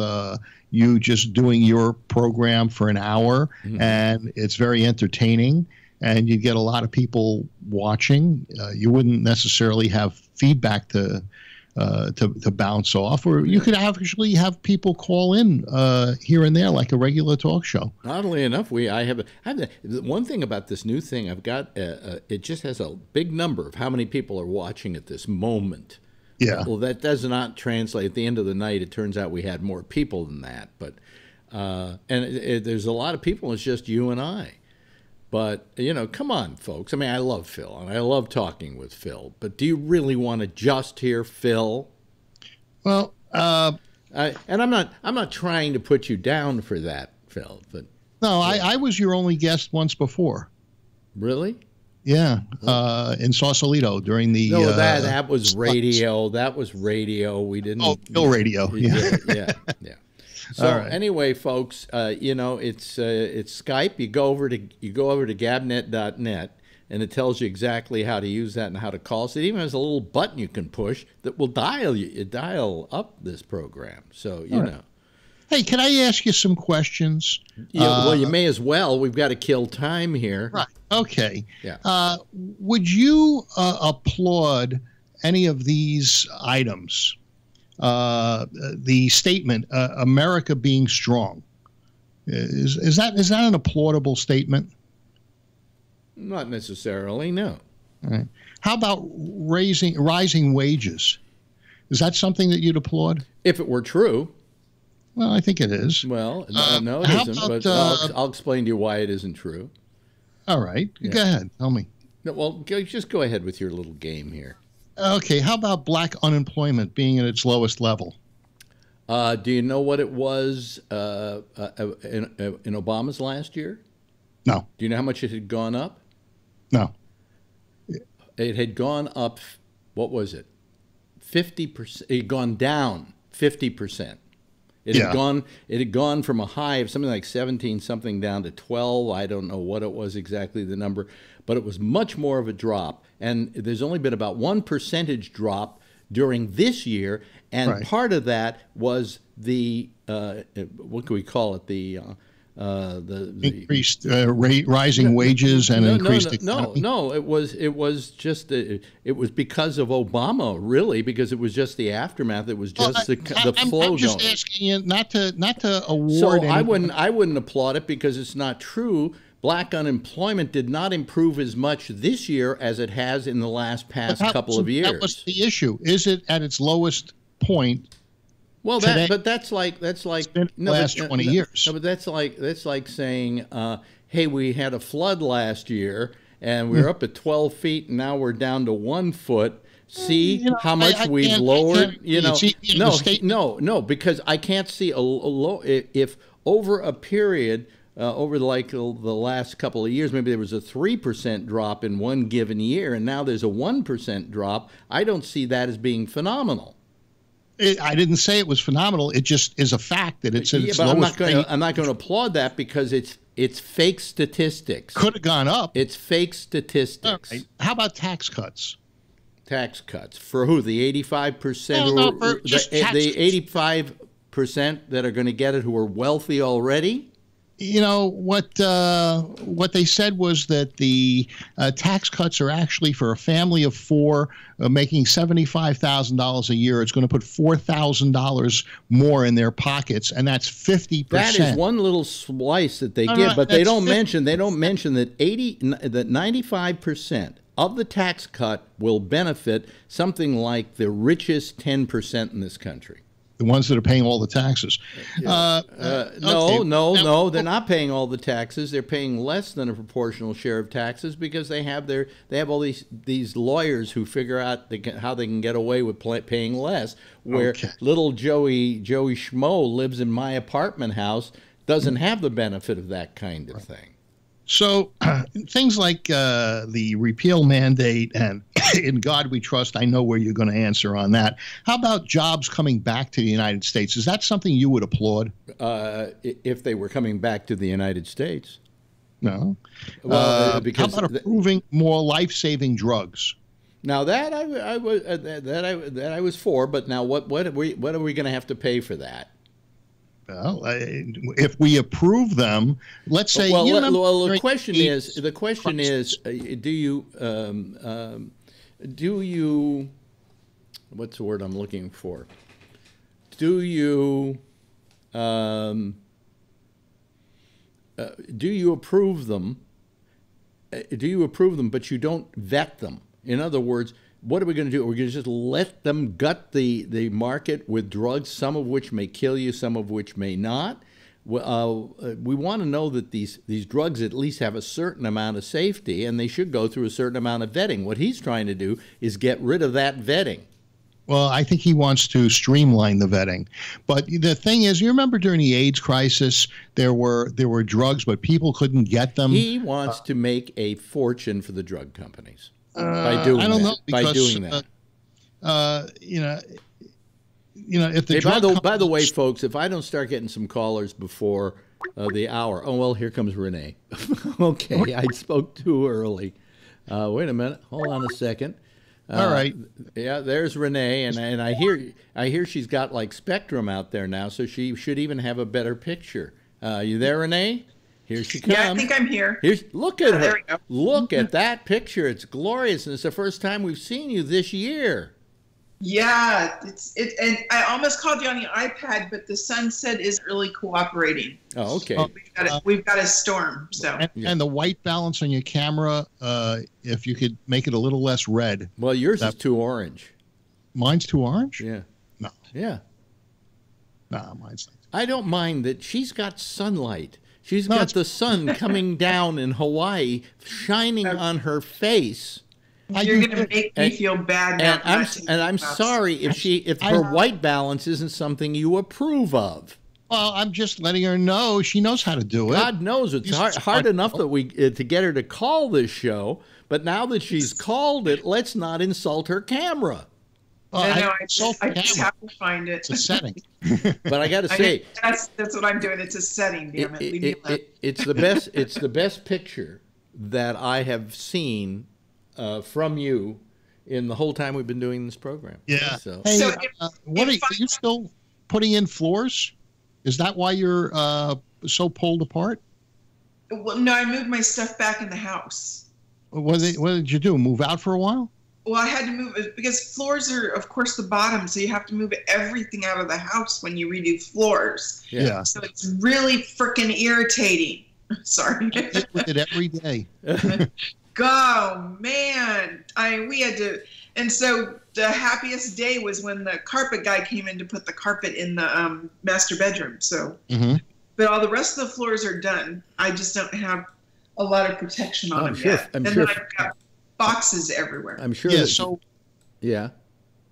S5: you just doing your program for an hour, and it's very entertaining, and you get a lot of people watching. You wouldn't necessarily have feedback to bounce off, or you could actually have people call in here and there like a regular talk show.
S2: Oddly enough, I have one thing about this new thing I've got. It just has a big number of how many people are watching at this moment.
S5: Yeah.
S2: Well, that does not translate. At the end of the night, it turns out we had more people than that. But there's a lot of people. It's just you and I. But, come on, folks. I mean, I love Phil, and I love talking with Phil. But do you really want to just hear Phil?
S5: Well,
S2: and I'm not trying to put you down for that, Phil. But
S5: no, I was your only guest once before.
S2: Really?
S5: Yeah, in Sausalito during the.
S2: No, that was radio. That was radio. We didn't.
S5: Oh, Phil Radio.
S2: Yeah. So anyway, folks, it's Skype. You go over to gabnet.net, and it tells you exactly how to use that and how to call us. It even has a little button you can push that will dial up this program. So you know.
S5: Hey, can I ask you some questions?
S2: Yeah, well, you may as well. We've got to kill time here.
S5: Right. Okay.
S2: Yeah.
S5: Would you applaud any of these items? The statement, "America being strong," is that an applaudable statement?
S2: Not necessarily, no.
S5: All right. How about rising wages? Is that something that you'd applaud?
S2: If it were true.
S5: Well, I think it is.
S2: Well, no, it isn't.
S5: About,
S2: but I'll explain to you why it isn't true.
S5: All right. Yeah. Go ahead. Tell me.
S2: No, well, just go ahead with your little game here.
S5: Okay. How about black unemployment being at its lowest level?
S2: Do you know what it was in Obama's last year?
S5: No.
S2: Do you know how much it had gone up?
S5: No.
S2: It had gone up, what was it? 50%. It had gone down 50%. It had gone from a high of something like 17 something down to 12. I don't know what it was exactly, the number, but it was much more of a drop. And there's only been about 1% drop during this year, and part of that was the what can we call it? The
S5: increased rising wages and increased economy.
S2: No, it was just it was because of Obama, really, because it was just the aftermath. It was just the flow.
S5: I'm just asking you not to award.
S2: So I wouldn't applaud it because it's not true. Black unemployment did not improve as much this year as it has in the past couple of years.
S5: That was the issue. Is it at its lowest point?
S2: Well, that's like
S5: the last 20 years.
S2: No, but that's like saying, hey, we had a flood last year and we were up at 12 feet and now we're down to 1 foot. See how much we've lowered. No, because I can't see a low. If over a period, over like the last couple of years, maybe there was a 3% drop in one given year, and now there's a 1% drop. I don't see that as being phenomenal.
S5: I didn't say it was phenomenal. It just is a fact that it's at its lowest rate.
S2: I'm not going to applaud that because it's fake statistics.
S5: Could have gone up.
S2: It's fake statistics.
S5: Right. How about tax cuts?
S2: Tax cuts for who? The 85%?
S5: No,
S2: the 85% that are going to get it who are wealthy already?
S5: You know, what they said was that the tax cuts are actually for a family of four making $75,000 a year. It's going to put $4,000 more in their pockets, and that's 50%.
S2: That is one little slice that they give, but they don't mention that 95% of the tax cut will benefit something like the richest 10% in this country.
S5: The ones that are paying all the taxes.
S2: No, they're not paying all the taxes. They're paying less than a proportional share of taxes because they have all these lawyers who figure out how they can get away with paying less. Where little Joey Schmo lives in my apartment house, doesn't have the benefit of that kind of thing.
S5: So things like the repeal mandate and in God we trust, I know where you're going to answer on that. How about jobs coming back to the United States? Is that something you would applaud?
S2: If they were coming back to the United States.
S5: No.
S2: Well,
S5: How about approving more life-saving drugs?
S2: Now that I was for, but now what are we going to have to pay for that?
S5: Well, if we approve them, let's say.
S2: The question is, do you? What's the word I'm looking for? Do you approve them? Do you approve them, but you don't vet them? In other words, what are we going to do? We're going to just let them gut the market with drugs, some of which may kill you, some of which may not. We want to know that these drugs at least have a certain amount of safety, and they should go through a certain amount of vetting. What he's trying to do is get rid of that vetting.
S5: Well, I think he wants to streamline the vetting. But the thing is, you remember during the AIDS crisis, there were drugs, but people couldn't get them.
S2: He wants to make a fortune for the drug companies by doing that. I don't know, because, by doing that. If the by the way, folks, if I don't start getting some callers before the hour, oh well, here comes Renee. Okay, I spoke too early. Wait a minute, hold on a second.
S5: All right.
S2: Yeah, there's Renee, and I hear she's got like Spectrum out there now, so she should even have a better picture. You there, Renee? Here she comes.
S6: Yeah, I think I'm here.
S2: Look at her.
S6: There we go.
S2: Look at that picture. It's glorious, and it's the first time we've seen you this year.
S6: Yeah, and I almost called you on the iPad, but the sunset is really cooperating.
S2: Oh, okay.
S6: We've got a storm. So
S5: and the white balance on your camera, if you could make it a little less red.
S2: Well, yours is too orange.
S5: Mine's too orange?
S2: Yeah.
S5: No.
S2: Yeah.
S5: No, mine's not.
S2: I don't mind that she's got sunlight. She's got the sun coming down in Hawaii, shining on her face.
S6: You're going to make me feel bad now.
S2: And I'm sorry if her white balance isn't something you approve of.
S5: Well, I'm just letting her know she knows how to do it.
S2: God knows it's hard enough that to get her to call this show, but now that she's called it, let's not insult her camera.
S6: I just have to find it.
S5: It's a setting.
S2: But I got to say,
S6: that's what I'm doing. It's a setting. Damn it! Leave me alone.
S2: It's the best. It's the best picture that I have seen from you in the whole time we've been doing this program.
S5: Yeah.
S2: So,
S5: hey, are you still putting in floors? Is that why you're so pulled apart?
S6: Well, no, I moved my stuff back in the house.
S5: What did you do? Move out for a while?
S6: Well, I had to move because floors are, of course, the bottom, so you have to move everything out of the house when you redo floors.
S5: Yeah.
S6: So it's really freaking irritating. Sorry.
S5: I deal with it every day.
S6: Oh, man. We had to, and so the happiest day was when the carpet guy came in to put the carpet in the master bedroom. So, but all the rest of the floors are done. I just don't have a lot of protection on them yet. And then I've got boxes everywhere.
S2: I'm sure.
S5: Yeah.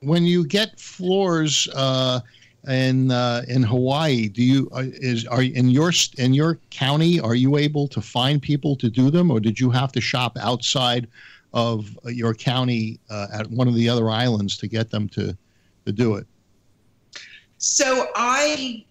S5: When you get floors in Hawaii, are in your county, are you able to find people to do them, or did you have to shop outside of your county at one of the other islands to get them to do it?
S6: So I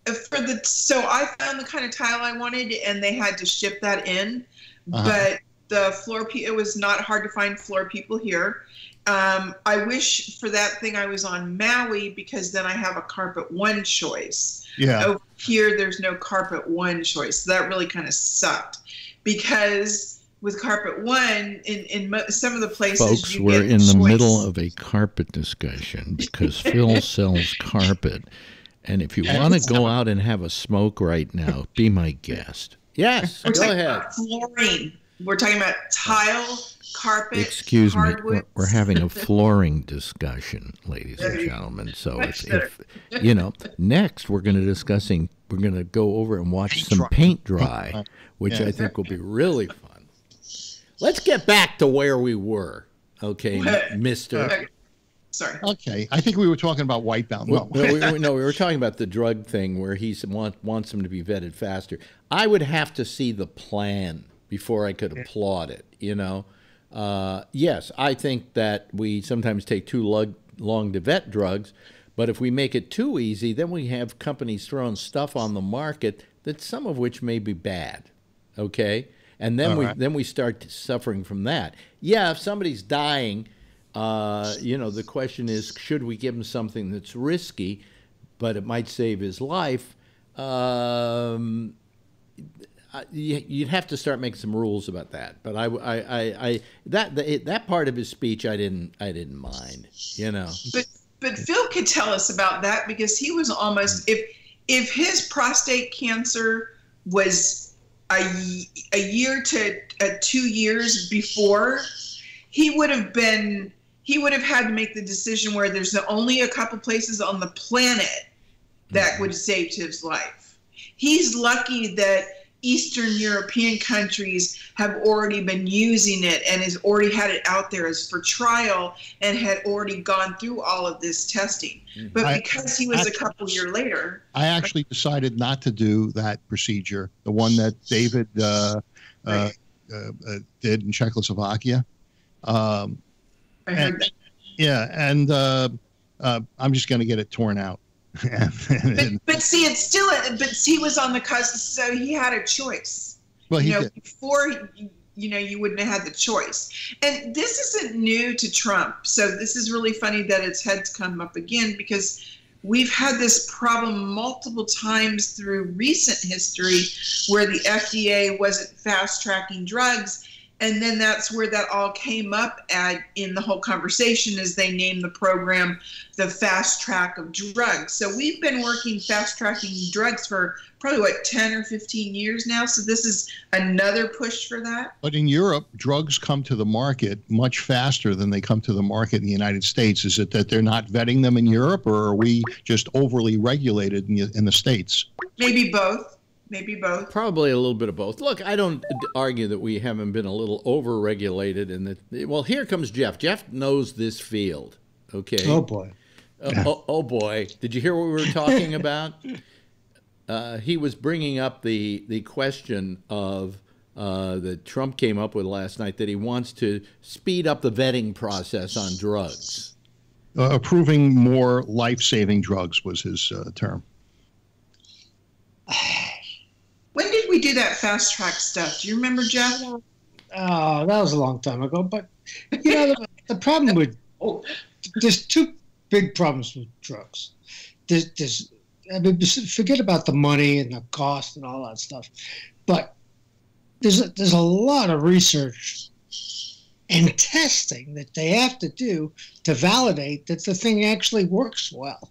S6: found the kind of tile I wanted, and they had to ship that in, but it was not hard to find floor people here. I wish for that thing I was on Maui, because then I have a carpet one choice.
S5: Yeah.
S6: Over here, there's no carpet one choice. So that really kind of sucked, because with carpet one, in some of the places,
S2: folks, we're in the middle of a carpet discussion because Phil sells carpet, and if you want to go out and have a smoke right now, be my guest. Yes, go ahead.
S6: Flooring. We're talking about tile, carpet.
S2: Excuse me, we're having a flooring discussion, ladies and gentlemen. So next we're going to go over and watch some paint dry, which I think will be really fun. Let's get back to where we were, okay, Mister.
S6: Sorry.
S5: Okay, I think we were talking about white balance.
S2: We were talking about the drug thing where he wants them to be vetted faster. I would have to see the plan before I could applaud it, Yes, I think that we sometimes take too long to vet drugs, but if we make it too easy, then we have companies throwing stuff on the market that some of which may be bad, okay? and then we start suffering from that. Yeah, if somebody's dying, the question is, should we give him something that's risky, but it might save his life? You'd have to start making some rules about that. But that part of his speech, I didn't mind.
S6: But Phil could tell us about that, because he was almost, if his prostate cancer was a year to 2 years before, he would have had to make the decision where there's only a couple places on the planet that would have saved his life. He's lucky that Eastern European countries have already been using it and has already had it out there as for trial and had already gone through all of this testing. But because he was a couple years later.
S5: I actually decided not to do that procedure, the one that David did in Czechoslovakia. I heard that. Yeah, and I'm just going to get it torn out.
S6: but see, it's still. But he was on the cusp, so he had a choice.
S5: Well, he did.
S6: Before, you wouldn't have had the choice. And this isn't new to Trump, so this is really funny that its head's come up again, because we've had this problem multiple times through recent history where the FDA wasn't fast tracking drugs. And then that's where that all came up in the whole conversation, as they named the program the fast track of drugs. So we've been working fast tracking drugs for probably 10 or 15 years now. So this is another push for that.
S5: But in Europe, drugs come to the market much faster than they come to the market in the United States. Is it that they're not vetting them in Europe, or are we just overly regulated in the States?
S6: Maybe both. Maybe both.
S2: Probably a little bit of both. Look, I don't argue that we haven't been a little over-regulated. Well, here comes Jeff. Jeff knows this field. Okay.
S7: Oh, boy.
S2: Oh, boy. Did you hear what we were talking about? He was bringing up the question of that Trump came up with last night, that he wants to speed up the vetting process on drugs.
S5: Approving more life-saving drugs was his term.
S6: When did we do that fast track stuff? Do you remember, Jeff?
S7: Oh, that was a long time ago. But, the problem with there's two big problems with drugs. Forget about the money and the cost and all that stuff. But there's a lot of research and testing that they have to do to validate that the thing actually works well.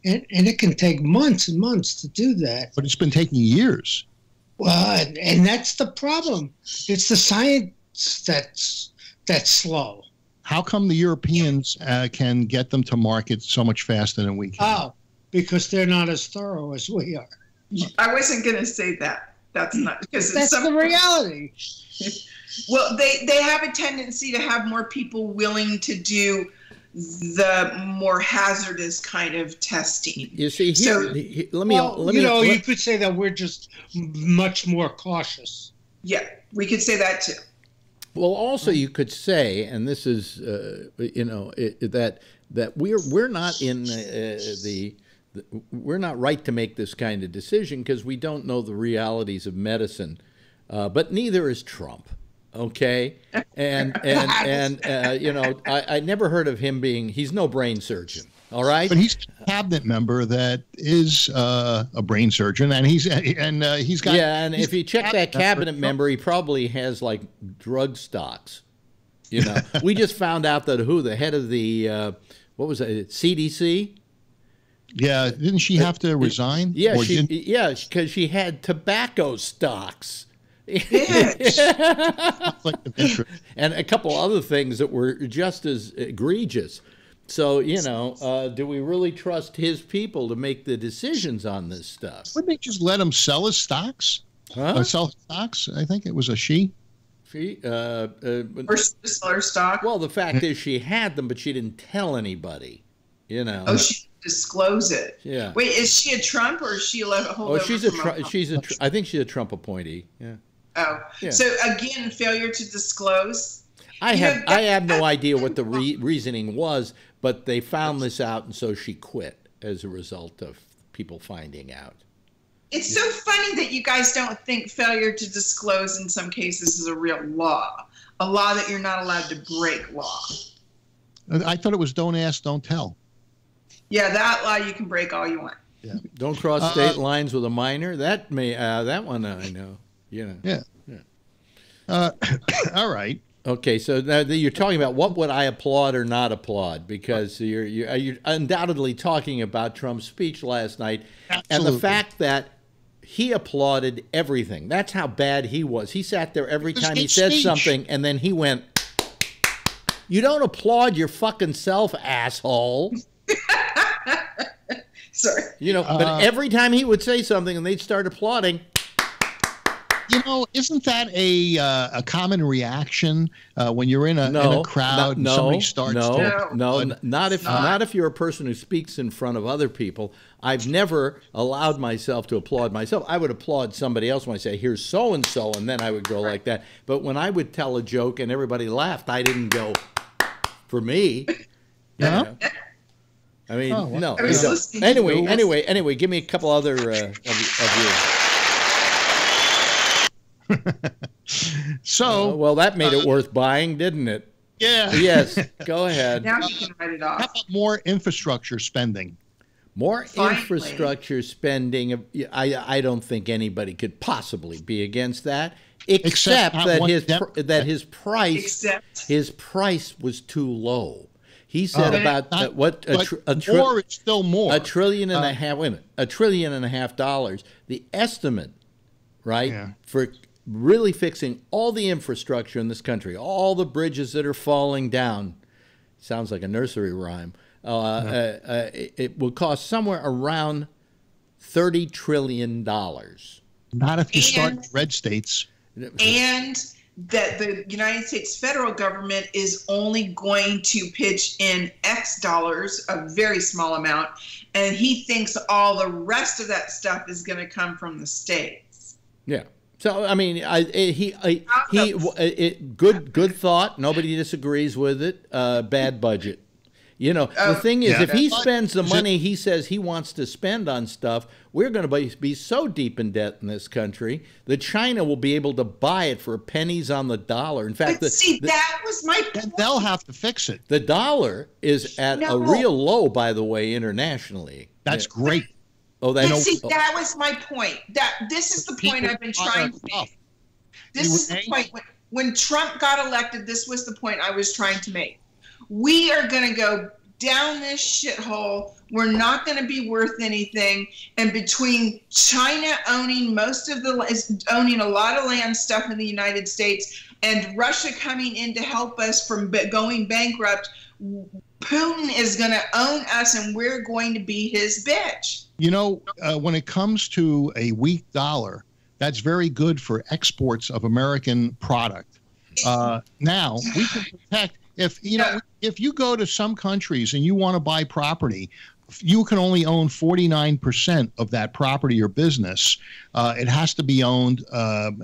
S7: And it can take months and months to do that.
S5: But it's been taking years.
S7: Well, and that's the problem. It's the science that's slow.
S5: How come the Europeans can get them to market so much faster than we can?
S7: Oh, because they're not as thorough as we are.
S6: I wasn't going to say that. That's not because
S7: that's the reality.
S6: Well, they have a tendency to have more people willing to do the more hazardous kind of testing.
S2: You see, you
S7: could say that we're just much more cautious.
S6: Yeah, we could say that too.
S2: Well, also you could say, and this is, that we're not in we're not right to make this kind of decision because we don't know the realities of medicine, but neither is Trump. Okay, and I never heard of him being. He's no brain surgeon. All right,
S5: but he's a cabinet member that is a brain surgeon, and he's got.
S2: Yeah, and if you check that cabinet member, he probably has like drug stocks. We just found out that the head of the what was it, CDC?
S5: Yeah, didn't she have to resign?
S2: Yeah, because she had tobacco stocks. And a couple other things that were just as egregious. So, do we really trust his people to make the decisions on this stuff?
S5: Wouldn't they just let him sell his stocks? Sell stocks? I think it was a she.
S6: Or sell her stock.
S2: Well, the fact is she had them, but she didn't tell anybody.
S6: Oh, she didn't disclose it.
S2: Yeah.
S6: Wait, is she a Trump or is she a holdover?
S2: Oh, I think she's a Trump appointee. Yeah.
S6: Oh, yeah. So again, failure to disclose.
S2: I have no idea what the reasoning was, but they found this out, and so she quit as a result of people finding out.
S6: It's so funny that you guys don't think failure to disclose in some cases is a real law, a law that you're not allowed to break law.
S5: I thought it was don't ask, don't tell.
S6: Yeah, that law you can break all you want.
S5: Yeah.
S2: Don't cross state lines with a minor. That one I know.
S5: Yeah. All right.
S2: Okay, so now you're talking about what would I applaud or not applaud, because you're undoubtedly talking about Trump's speech last night.
S5: Absolutely.
S2: And the fact that he applauded everything. That's how bad he was. He sat there every time he said something, and then he went, "You don't applaud your fucking self, asshole."
S6: Sorry.
S2: But every time he would say something and they'd start applauding.
S5: Isn't that a common reaction when you're in a crowd and somebody starts?
S2: Not if you're a person who speaks in front of other people. I've never allowed myself to applaud myself. I would applaud somebody else when I say, "Here's so and so," and then I would go like that. But when I would tell a joke and everybody laughed, I didn't go, "For me."
S5: No.
S2: I mean, no. Anyway, give me a couple other of yours.
S5: So
S2: well, that made it worth buying, didn't it?
S5: Yeah.
S2: Yes. Go ahead.
S6: Now you can write it off.
S5: How about more infrastructure spending?
S2: More infrastructure spending. I don't think anybody could possibly be against that, except that his price was too low. He said
S5: more is still more.
S2: $1.5 trillion. Wait a minute, $1.5 trillion. The estimate, right, for really fixing all the infrastructure in this country, all the bridges that are falling down, sounds like a nursery rhyme. It will cost somewhere around $30 trillion.
S5: Not if you start in red states.
S6: And that the United States federal government is only going to pitch in X dollars, a very small amount, and he thinks all the rest of that stuff is going to come from the states.
S2: Yeah. So I mean, good thought. Nobody disagrees with it. Bad budget. The thing is, if he spends the money he says he wants to spend on stuff, we're going to be so deep in debt in this country that China will be able to buy it for pennies on the dollar. In fact,
S6: that was my point.
S5: They'll have to fix it.
S2: The dollar is at a real low, by the way, internationally.
S5: That's great.
S6: That was my point. This is the point I've been trying to make. This is the point. When Trump got elected, this was the point I was trying to make. We are going to go down this shithole. We're not going to be worth anything. And between China owning owning a lot of land stuff in the United States and Russia coming in to help us from going bankrupt, Putin is going to own us and we're going to be his bitch.
S5: When it comes to a weak dollar, that's very good for exports of American product. Now, we can protect. If you go to some countries and you want to buy property, you can only own 49% of that property or business. It has to be owned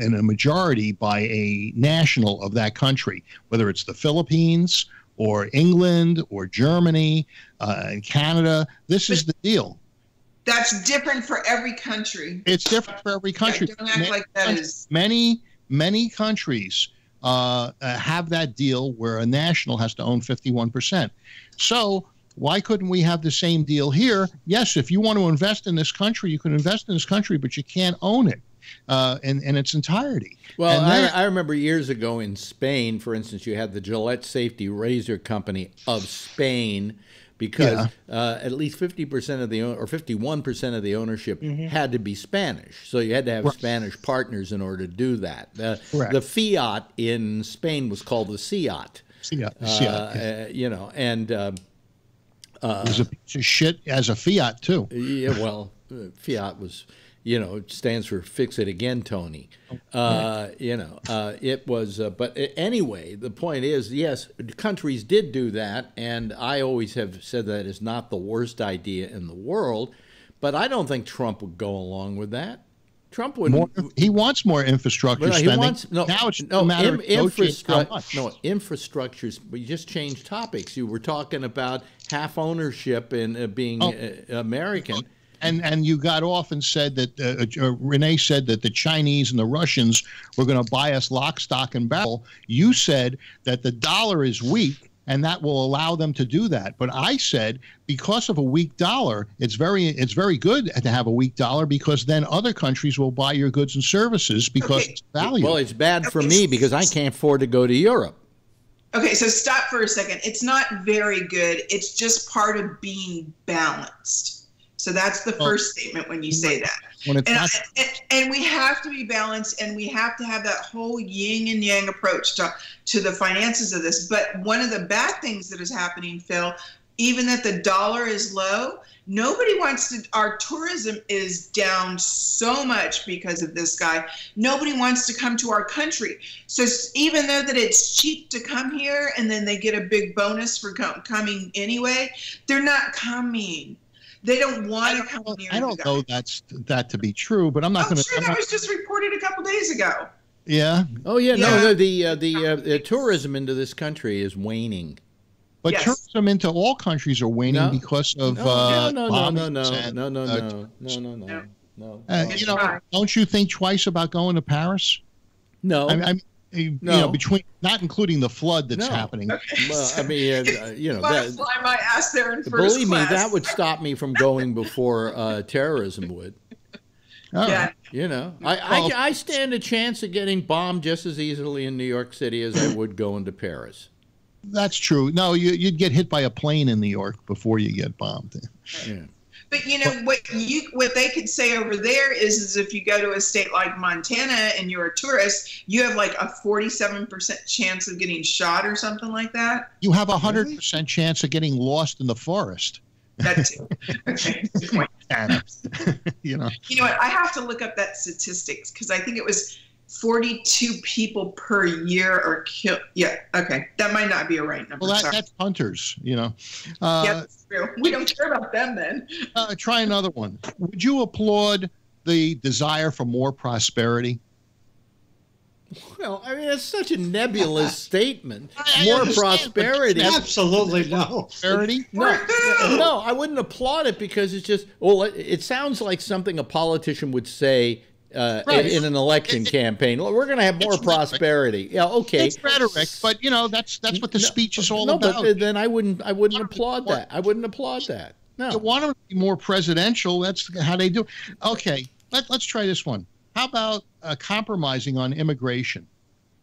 S5: in a majority by a national of that country, whether it's the Philippines or England or Germany and Canada. This is the deal.
S6: That's different for every country.
S5: It's different for every country.
S6: Yeah, don't act like that is.
S5: Many countries have that deal where a national has to own 51%. So why couldn't we have the same deal here? Yes, if you want to invest in this country, you can invest in this country, but you can't own it in its entirety.
S2: Well, I remember years ago in Spain, for instance, you had the Gillette Safety Razor Company of Spain, because at least 50% of the or 51% of the ownership had to be Spanish. So you had to have Spanish partners in order to do that. The Fiat in Spain was called the Seat.
S5: It was a piece of shit as a Fiat too.
S2: Yeah, well, Fiat was, it stands for "Fix It Again, Tony." It was. But anyway, the point is, yes, countries did do that, and I always have said that is not the worst idea in the world. But I don't think Trump would go along with that. Trump would.
S5: He wants more infrastructure spending. Now it's a matter of
S2: infrastructures. We just changed topics. You were talking about half ownership and being American.
S5: And you got off and said that Renee said that the Chinese and the Russians were going to buy us lock, stock, and barrel. You said that the dollar is weak, and that will allow them to do that. But I said because of a weak dollar, it's very good to have a weak dollar, because then other countries will buy your goods and services because it's value.
S2: Well, it's bad for me because I can't afford to go to Europe.
S6: Okay, so stop for a second. It's not very good. It's just part of being balanced. So that's the first statement when you say that. And we have to be balanced, and we have to have that whole yin and yang approach to the finances of this. But one of the bad things that is happening, Phil, even that the dollar is low, nobody wants to, our tourism is down so much because of this guy. Nobody wants to come to our country. So even though that it's cheap to come here and then they get a big bonus for coming anyway, they're not coming. They don't want to come here.
S5: I don't know that to be true, but I'm not going to.
S6: Sure, that was just reported a couple days ago.
S5: Yeah.
S2: Oh yeah. No, the tourism into this country is waning.
S5: But tourism into all countries are waning because of
S2: no.
S5: You know, don't you think twice about going to Paris?
S2: No.
S5: You know, between not including the flood that's happening.
S6: Okay.
S2: Well, I mean, you know,
S6: that, fly my ass there in first
S2: believe
S6: class.
S2: me, that would stop me from going before terrorism would.
S5: Right.
S2: You know, I stand a chance of getting bombed just as easily in New York City as I would going to Paris.
S5: That's true. No, you'd get hit by a plane in New York before you get bombed.
S2: Yeah.
S6: But you know what they could say over there is if you go to a state like Montana and you're a tourist, you have like a 47% chance of getting shot or something like that.
S5: You have 100% chance of getting lost in the forest.
S6: That too. Okay, good point.
S5: You know
S6: what? I have to look up that statistics because I think it was 42 people per year are killed. Yeah, okay. That might not be a right number.
S5: Well, that's hunters, you know.
S6: Yeah, that's true. We don't care about them then.
S5: Try another one. Would you applaud the desire for more prosperity?
S2: Well, I mean, it's such a nebulous statement. More prosperity.
S7: Absolutely no.
S5: Prosperity?
S2: No, I wouldn't applaud it because it's just, well, it sounds like something a politician would say in an election campaign. We're going to have more prosperity. Yeah, okay.
S5: It's rhetoric, but you know that's what the speech is all about.
S2: But then I wouldn't applaud that. I wouldn't applaud that. No.
S5: You want them to be more presidential. That's how they do. Okay, let's try this one. How about compromising on immigration?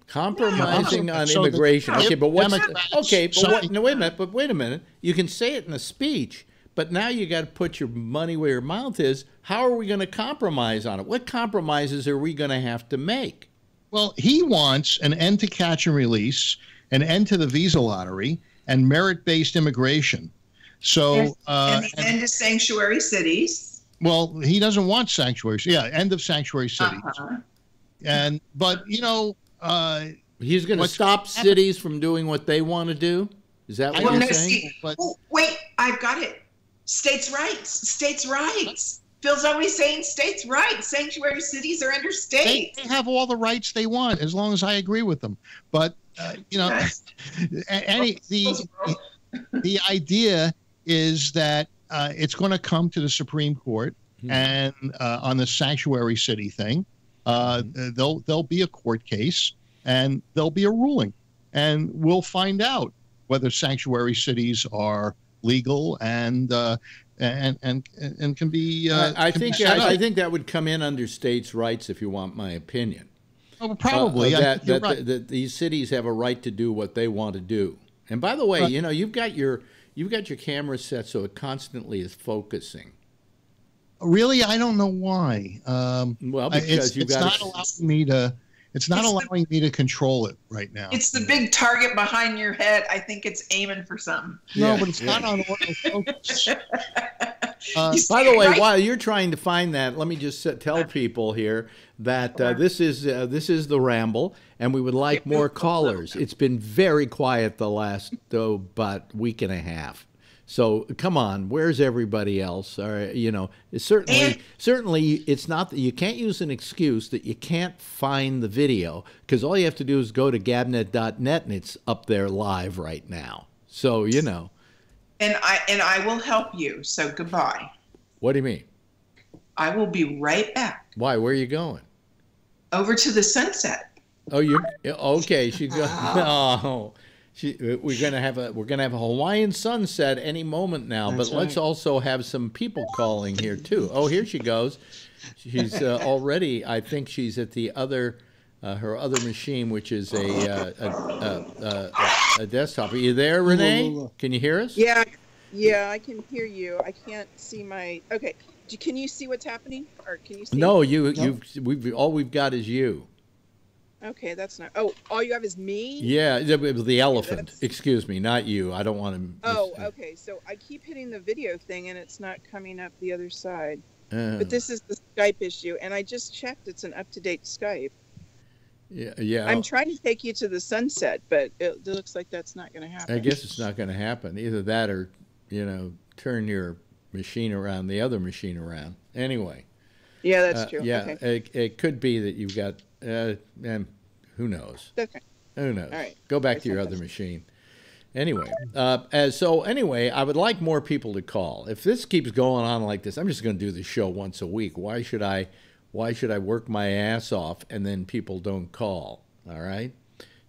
S2: Compromising on immigration. Okay, but what's no, wait a minute. But wait a minute. You can say it in a speech. But now you got to put your money where your mouth is. How are we going to compromise on it? What compromises are we going to have to make?
S5: Well, he wants an end to catch and release, an end to the visa lottery, and merit-based immigration. So
S6: and the end to sanctuary cities.
S5: Well, he doesn't want sanctuary. Yeah, end of sanctuary cities. But you know,
S2: he's going to stop cities from doing what they want to do. Is that what you're saying?
S6: Wait, I've got it. States' rights. States' rights. Phil's always saying states' rights. Sanctuary cities are under states.
S5: They have all the rights they want as long as I agree with them. But, you know, the idea is that it's going to come to the Supreme Court and on the sanctuary city thing, there'll be a court case and there'll be a ruling. And we'll find out whether sanctuary cities are legal and can be.
S2: I think that would come in under states' rights, if you want my opinion.
S5: Oh, probably
S2: that these cities have a right to do what they want to do. And by the way, you know, you've got your camera set so it constantly is focusing.
S5: Really, I don't know why.
S2: Well, because
S5: it's not allowing me to. It's not allowing me to control it right now.
S6: It's the big target behind your head. I think it's aiming for something.
S5: No, but it's not on autofocus.
S2: By the way, while you're trying to find that, let me just tell people here that this is the Ramble, and we would like more callers. It's been very quiet the last about week and a half. So come on, where's everybody else? You know, certainly it's not that you can't use an excuse that you can't find the video, because all you have to do is go to gabnet.net and it's up there live right now. So you know.
S6: And I will help you. So goodbye.
S2: What do you mean?
S6: I will be right back.
S2: Why? Where are you going?
S6: Over to the sunset.
S2: Oh, you're okay. She goes. No, we're gonna have a Hawaiian sunset any moment now.
S7: That's
S2: but let's
S7: right.
S2: also have some people calling here too. Oh, here she goes. She's already. I think she's at the other. Her other machine, which is a desktop. Are you there, Renee? Can you hear us?
S8: Yeah, I can hear you. I can't see my. Okay, can you see what's happening, or can you see?
S2: No, all we've got is you.
S8: Okay, that's not. Oh, all you have is me.
S2: Yeah, it was the elephant. Excuse me, not you. I don't want to.
S8: Oh, okay. So I keep hitting the video thing, and it's not coming up the other side. But this is the Skype issue, and I just checked. It's an up-to-date Skype.
S2: Yeah.
S8: I'm trying to take you to the sunset, but it looks like that's not going to happen.
S2: I guess it's not going to happen. Either that or, turn your machine around, the other machine around. Anyway.
S8: Yeah, that's true.
S2: Yeah,
S8: okay.
S2: it could be that you've got, who knows?
S8: Okay.
S2: Who knows?
S8: All right.
S2: Go back to your other machine. Anyway, I would like more people to call. If this keeps going on like this, I'm just going to do the show once a week. Why should I work my ass off and then people don't call? All right.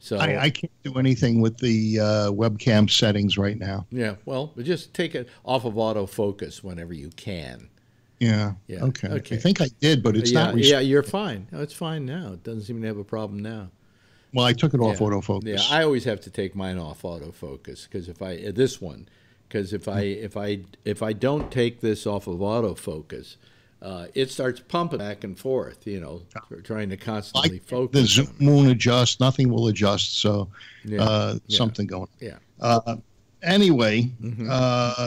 S2: So
S5: I can't do anything with the webcam settings right now.
S2: Yeah. Well, just take it off of autofocus whenever you can.
S5: Yeah.
S2: Yeah.
S5: Okay.
S2: Okay.
S5: I think I did, but it's not.
S2: Yeah, you're fine. No, it's fine now. It doesn't seem to have a problem now.
S5: Well, I took it off autofocus.
S2: Yeah, I always have to take mine off autofocus because if I don't take this off of autofocus, it starts pumping back and forth. Trying to constantly focus.
S5: The zoom won't adjust. Nothing will adjust. So something going on.
S2: Yeah.
S5: Anyway,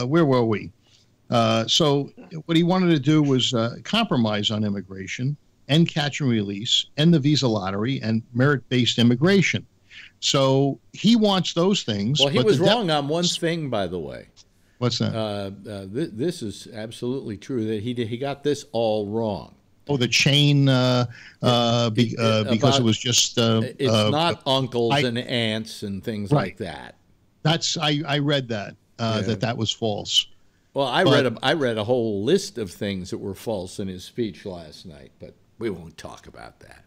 S5: where were we? So what he wanted to do was compromise on immigration, end catch and release, end the visa lottery, and merit-based immigration. So he wants those things.
S2: Well, he was wrong on one thing, by the way.
S5: What's that?
S2: This is absolutely true that he got this all wrong.
S5: Oh, the chain, because it was just
S2: it's not uncles and aunts and things like that.
S5: That's I read that that was false.
S2: Well, I read a whole list of things that were false in his speech last night, but we won't talk about that.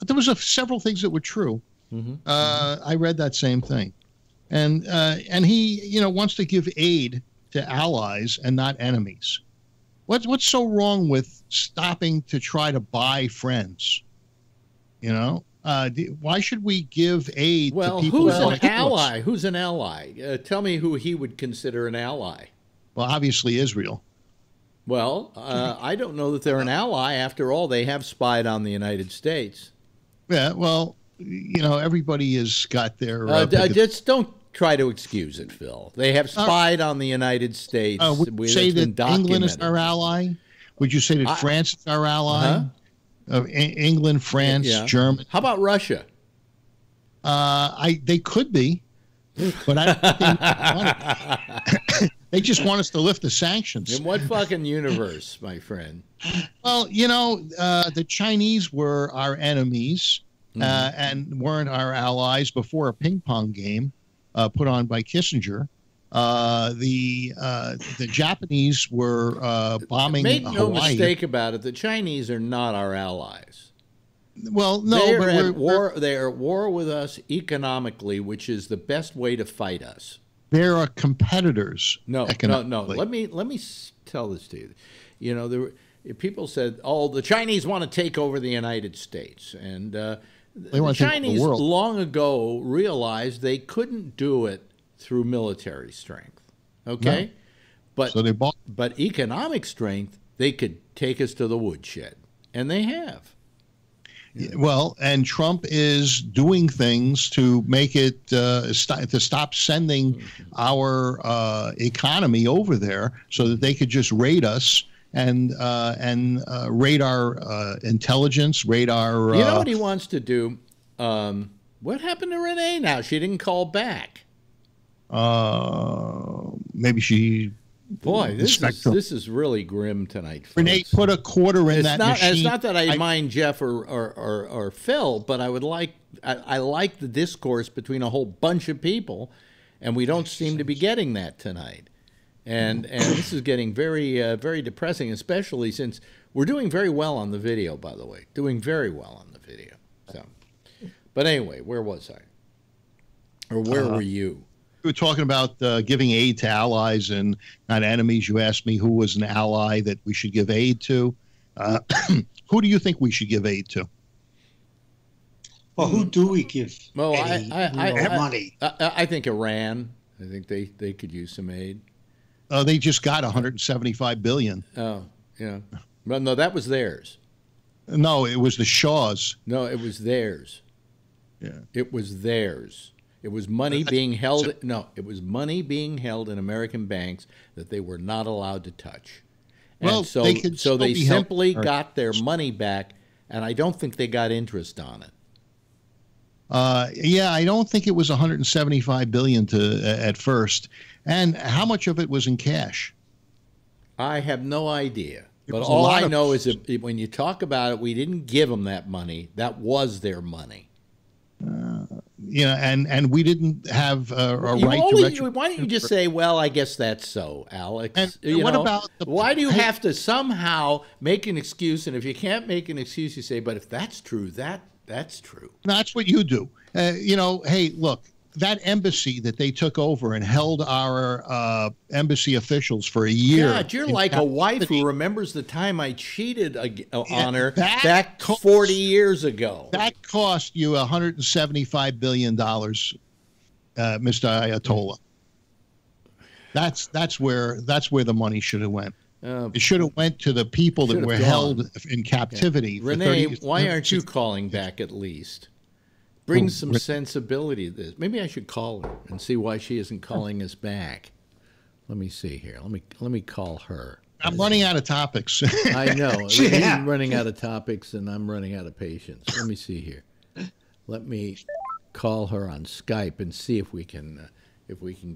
S5: There was several things that were true. I read that same thing, and he wants to give aid to allies and not enemies. What's so wrong with stopping to try to buy friends? Why should we give aid to people?
S2: Who's an ally? Who's an ally? Tell me who he would consider an ally.
S5: Well, obviously Israel.
S2: Well, I don't know that they're an ally. After all, they have spied on the United States.
S5: Yeah, well, everybody has got their...
S2: just don't try to excuse it, Phil. They have spied on the United States.
S5: Would you say that England is our ally? Would you say that France is our ally? England, France, Germany.
S2: How about Russia?
S5: They could be, but I don't think they want it. They just want us to lift the sanctions.
S2: In what fucking universe, my friend?
S5: Well, the Chinese were our enemies and weren't our allies before a ping pong game put on by Kissinger. The Japanese were bombing
S2: Make no
S5: Hawaii.
S2: mistake about it. The Chinese are not our allies.
S5: Well, no,
S2: they're at war with us economically, which is the best way to fight us.
S5: They're competitors.
S2: No. Let me tell this to you. People said, "Oh, the Chinese want to take over the United States," and the Chinese long ago realized they couldn't do it through military strength. Okay,
S5: no.
S2: but economic strength, they could take us to the woodshed, and they have.
S5: Well, and Trump is doing things to make it to stop sending our economy over there, so that they could just raid us and raid our intelligence, raid our.
S2: You know what he wants to do? What happened to Renee? Now she didn't call back.
S5: Maybe she.
S2: Boy, this is really grim tonight, folks.
S5: Renee, put a quarter in that machine.
S2: It's not that I mind Jeff or Phil, but I like the discourse between a whole bunch of people, and we don't seem to be getting that tonight. And this is getting very very depressing, especially since we're doing very well on the video, by the way. Doing very well on the video. So, but anyway, where was I? Or where were you?
S5: We were talking about giving aid to allies and not enemies. You asked me who was an ally that we should give aid to. Who do you think we should give aid to?
S7: Well, who do we give
S2: money? I think Iran. I think they could use some aid.
S5: They just got 175 billion.
S2: Oh, yeah. Well, no, that was theirs.
S5: No, it was the Shah's.
S2: No, it was theirs.
S5: Yeah.
S2: It was theirs. It was money being held. No, it was money being held in American banks that they were not allowed to touch. And
S5: well,
S2: so they simply got their money back, and I don't think they got interest on it.
S5: Yeah, I don't think it was 175 billion at first. And how much of it was in cash? I
S2: have no idea. But all I know is that when you talk about it, we didn't give them that money. That was their money.
S5: And we didn't have a right to.
S2: Why don't you just say, "Well, I guess that's so, Alex"?
S5: And what about
S2: why do you have to somehow make an excuse? And if you can't make an excuse, you say, "But if that's true, that's true."
S5: That's what you do. Hey, look. That embassy that they took over and held our embassy officials for a year.
S2: God, you're like a wife who remembers the time I cheated on her back 40 years ago.
S5: That cost you $175 billion, Mr. Ayatollah. That's where the money should have went. It should have went to the people that were held in captivity.
S2: Yeah. Renee, why aren't you calling back at least? Bring some sensibility to this. Maybe I should call her and see why she isn't calling us back. Let me see here. Let me call her.
S5: I'm running out of topics.
S2: I know. Yeah. I'm running out of topics, and I'm running out of patience. Let me see here. Let me call her on Skype and see if we can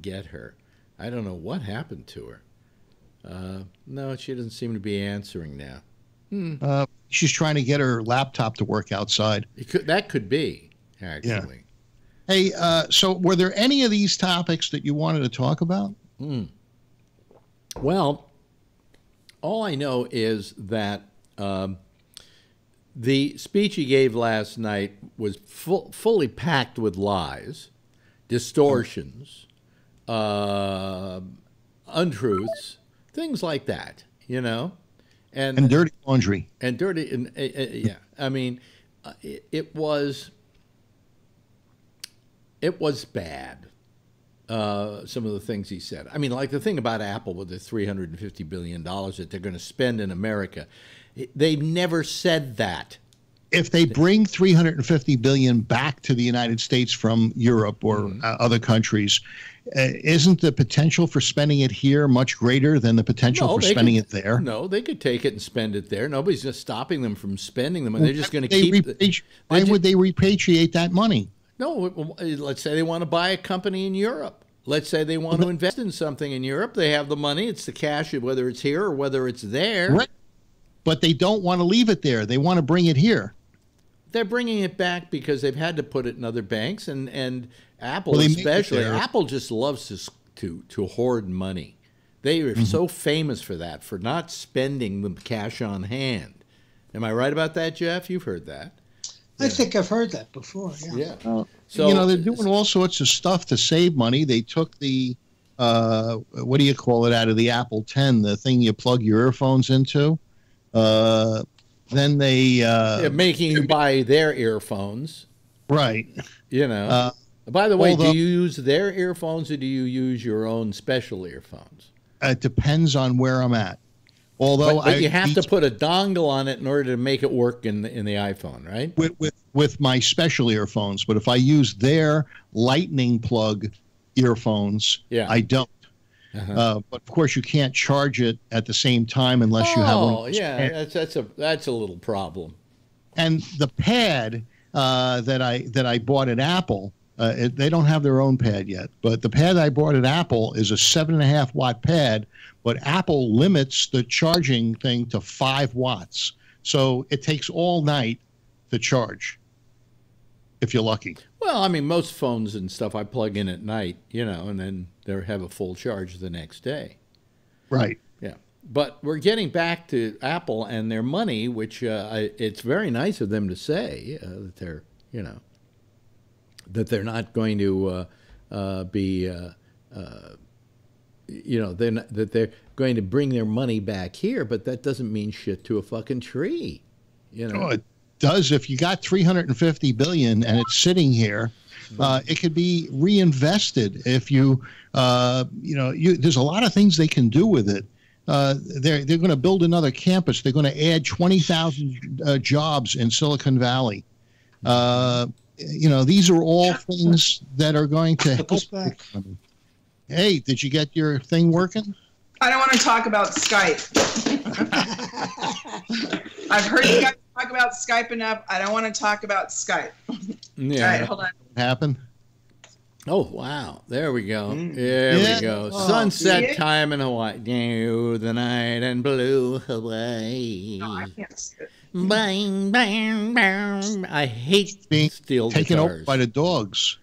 S2: get her. I don't know what happened to her. No, she doesn't seem to be answering now.
S5: She's trying to get her laptop to work outside.
S2: That could be. Actually.
S5: Yeah. Hey, so were there any of these topics that you wanted to talk about?
S2: Well, all I know is that the speech he gave last night was fully packed with lies, distortions, untruths, things like that, and
S5: dirty laundry.
S2: And dirty, yeah. I mean, it was bad, some of the things he said. I mean, like the thing about Apple with the $350 billion that they're going to spend in America. They've never said that.
S5: If they bring $350 billion back to the United States from Europe or other countries, isn't the potential for spending it here much greater than the potential for spending it there?
S2: No, they could take it and spend it there. Nobody's just stopping them from spending them, and they're just going to keep.
S5: Why would they repatriate that money?
S2: No, let's say they want to buy a company in Europe. Let's say they want to invest in something in Europe. They have the money. It's the cash, whether it's here or whether it's there.
S5: Right. But they don't want to leave it there. They want to bring it here.
S2: They're bringing it back because they've had to put it in other banks, and Apple especially. Apple just loves to hoard money. They are so famous for that, for not spending the cash on hand. Am I right about that, Jeff? You've heard that.
S7: I think I've heard that before. Yeah.
S5: So they're doing all sorts of stuff to save money. They took the what do you call it out of the Apple 10, the thing you plug your earphones into. Then they
S2: making you buy their earphones,
S5: right?
S2: By the way, do you use their earphones or do you use your own special earphones?
S5: It depends on where I'm at. Although
S2: but you have to put a dongle on it in order to make it work in the iPhone, right?
S5: With my special earphones, but if I use their Lightning plug earphones, I don't. But of course, you can't charge it at the same time unless you have one.
S2: Oh, yeah, that's a little problem.
S5: And the pad that I bought at Apple, they don't have their own pad yet. But the pad I bought at Apple is a 7.5 watt pad. But Apple limits the charging thing to 5 watts. So it takes all night to charge, if you're lucky.
S2: Well, I mean, most phones and stuff I plug in at night, and then they have a full charge the next day.
S5: Right.
S2: Yeah. But we're getting back to Apple and their money, which it's very nice of them to say that they're, that they're not going to be, that they're going to bring their money back here, but that doesn't mean shit to a fucking tree,
S5: Oh, it does. If you got $350 billion and it's sitting here, it could be reinvested. If there's a lot of things they can do with it. They're going to build another campus. They're going to add 20,000 jobs in Silicon Valley. These are all things that are going to help. Hey, did you get your thing working?
S6: I don't want to talk about Skype. I've heard you guys talk about Skype enough. I don't want to talk about Skype.
S2: Yeah.
S6: All right, hold on.
S5: What happened?
S2: Oh, wow. There we go. There we go. Sunset time in Hawaii. New the night and blue Hawaii.
S6: No, I can't see it.
S2: Bang, bang, bang. I hate
S5: Being
S2: steel
S5: taken
S2: guitars.
S5: over by the dogs.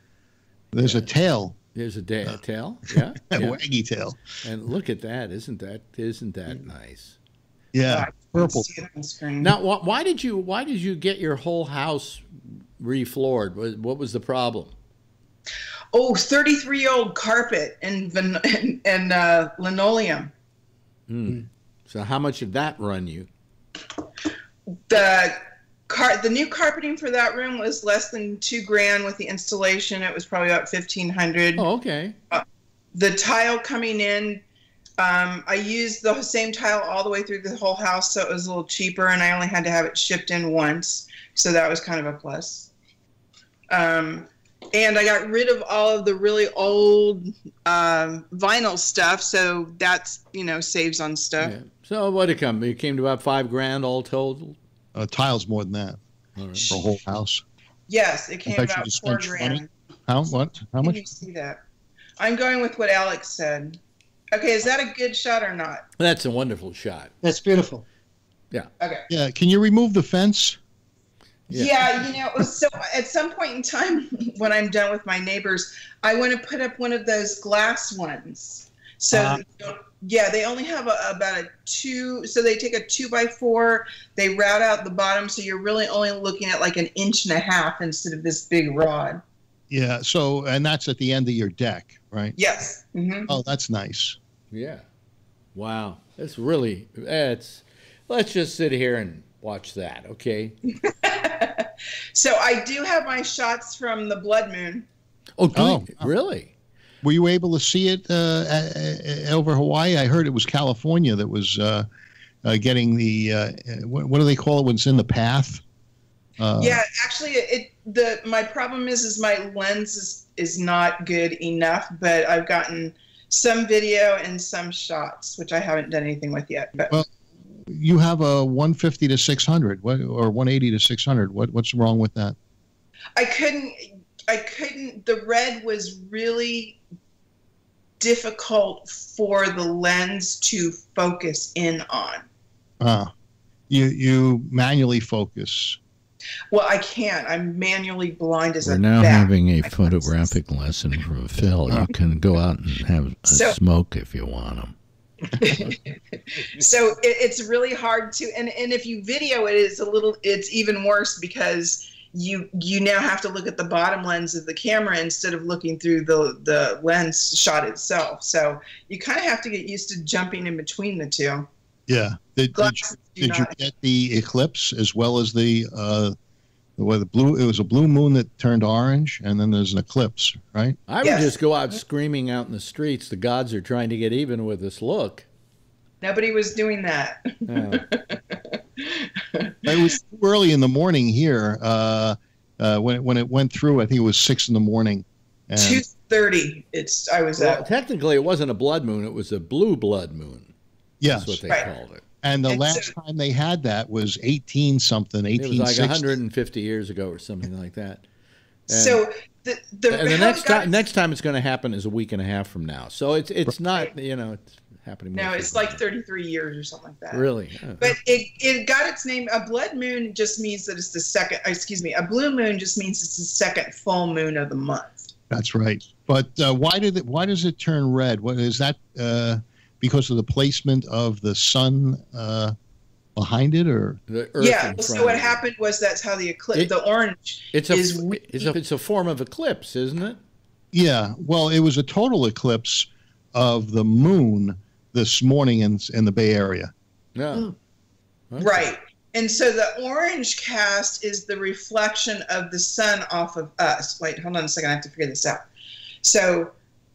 S5: There's a tail.
S2: There's a tail. Yeah.
S5: A waggy tail.
S2: And look at that. Isn't that nice?
S5: Yeah. Purple.
S6: See it on the screen.
S2: Now, why did you get your whole house refloored? What was the problem?
S6: Oh, 33-year-old carpet and linoleum.
S2: So how much did that run you?
S6: The new carpeting for that room was less than $2,000 with the installation. It was probably about $1,500.
S2: Oh, okay.
S6: The tile coming in, I used the same tile all the way through the whole house, so it was a little cheaper, and I only had to have it shipped in once, so that was kind of a plus. And I got rid of all of the really old vinyl stuff, so that's, saves on stuff.
S2: Yeah. So what did it came to about $5,000 all total?
S5: Tiles more than that
S2: All right.
S5: for a whole house.
S6: Yes, it came
S5: I bet you
S6: about
S5: just spent
S6: $4,000.
S5: How much?
S6: Can you see that? I'm going with what Alex said. Okay, is that a good shot or not?
S2: That's a wonderful shot.
S7: That's beautiful.
S2: Yeah.
S6: Okay.
S5: Yeah. Can you remove the fence?
S6: Yeah, so at some point in time when I'm done with my neighbors, I want to put up one of those glass ones. So, they only have about a 2, so they take a 2x4, they route out the bottom, so you're really only looking at like 1.5 inches instead of this big rod.
S5: Yeah. So, and that's at the end of your deck, right?
S6: Yes. Mm-hmm.
S5: Oh, that's nice.
S2: Yeah. Wow. That's really, let's just sit here and watch that, okay?
S6: So I do have my shots from the blood moon.
S2: Oh, really?
S5: Were you able to see it over Hawaii? I heard it was California that was getting the what do they call it when it's in the path?
S6: Yeah, actually, my problem is my lens is not good enough, but I've gotten some video and some shots, which I haven't done anything with yet. But
S5: well, you have a 150 to 600, or 180 to 600. What's wrong with that?
S6: I couldn't. The red was really difficult for the lens to focus in on.
S5: You manually focus.
S6: Well, I can't. I'm manually blind as a bat.
S2: We're now having a photographic lesson from Phil. You can go out and have a smoke if you want them.
S6: So it's really hard to, and if you video it, it's even worse because you now have to look at the bottom lens of the camera instead of looking through the lens shot itself. So you kind of have to get used to jumping in between the two.
S5: Yeah. Did you get the eclipse as well as the blue? It was a blue moon that turned orange, and then there's an eclipse, right?
S2: I would just go out screaming out in the streets, the gods are trying to get even with us. Look.
S6: Nobody was doing that.
S5: It was too early in the morning here when it went through. I think it was 6 in the morning.
S6: 2:30. I was up.
S2: Technically, it wasn't a blood moon. It was a blue blood moon.
S5: Yes.
S2: That's what they called it.
S5: And the last time they had that was 18-something, 1860.
S2: It was like 150 years ago or something like that. And
S6: so
S2: the next time it's going to happen is a week and a half from now. So it's not, it's happening.
S6: No, it's like 33 years or something like that.
S2: Really? Oh.
S6: But it got its name. A blood moon just means that it's the second, a blue moon just means it's the second full moon of the month.
S5: That's right. But why does it turn red? What is that? because of the placement of the sun behind it, or
S2: the Earth?
S6: Yeah. So what happened was that's how the eclipse, the orange,
S2: it's a form of eclipse, isn't it?
S5: Yeah. Well, it was a total eclipse of the moon this morning in the Bay Area.
S2: Yeah.
S6: Okay. Right. And so the orange cast is the reflection of the sun off of us. Wait, hold on a second. I have to figure this out. So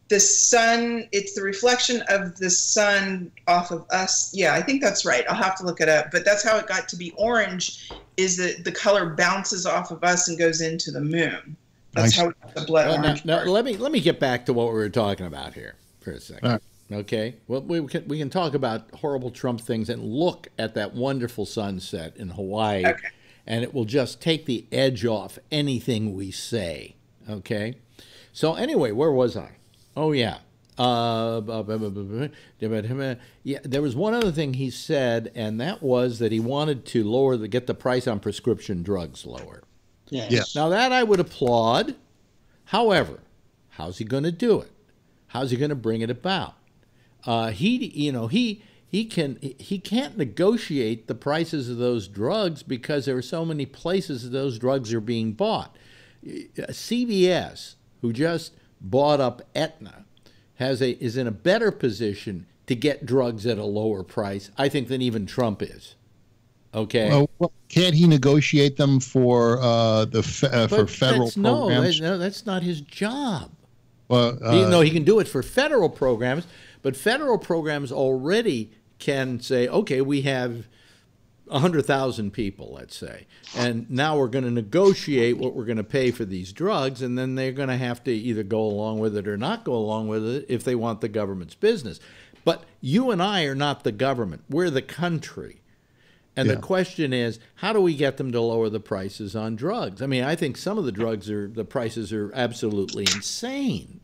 S6: the sun, it's the reflection of the sun off of us. Yeah, I think that's right. I'll have to look it up. But that's how it got to be orange, is that the color bounces off of us and goes into the moon. That's how the blood orange.
S2: Now let me get back to what we were talking about here for a second.
S5: Right.
S2: Okay. Well, we can talk about horrible Trump things and look at that wonderful sunset in Hawaii,
S6: Okay.
S2: and it will just take the edge off anything we say. Okay. So anyway, where was I? Oh yeah. Yeah. There was one other thing he said, and that was that he wanted to get the price on prescription drugs lower.
S7: Yes.
S2: Now that I would applaud. However, how's he going to do it? How's he going to bring it about? He can't negotiate the prices of those drugs because there are so many places those drugs are being bought. CVS, who just bought up Aetna, is in a better position to get drugs at a lower price, I think, than even Trump is. Okay.
S5: Well, can't he negotiate them for for federal programs?
S2: No, that's not his job.
S5: Well,
S2: He can do it for federal programs, but federal programs already can say, okay, we have 100,000 people, let's say, and now we're going to negotiate what we're going to pay for these drugs, and then they're going to have to either go along with it or not go along with it if they want the government's business. But you and I are not the government. We're the country. And the question is, how do we get them to lower the prices on drugs? I mean, I think some of the prices are absolutely insane.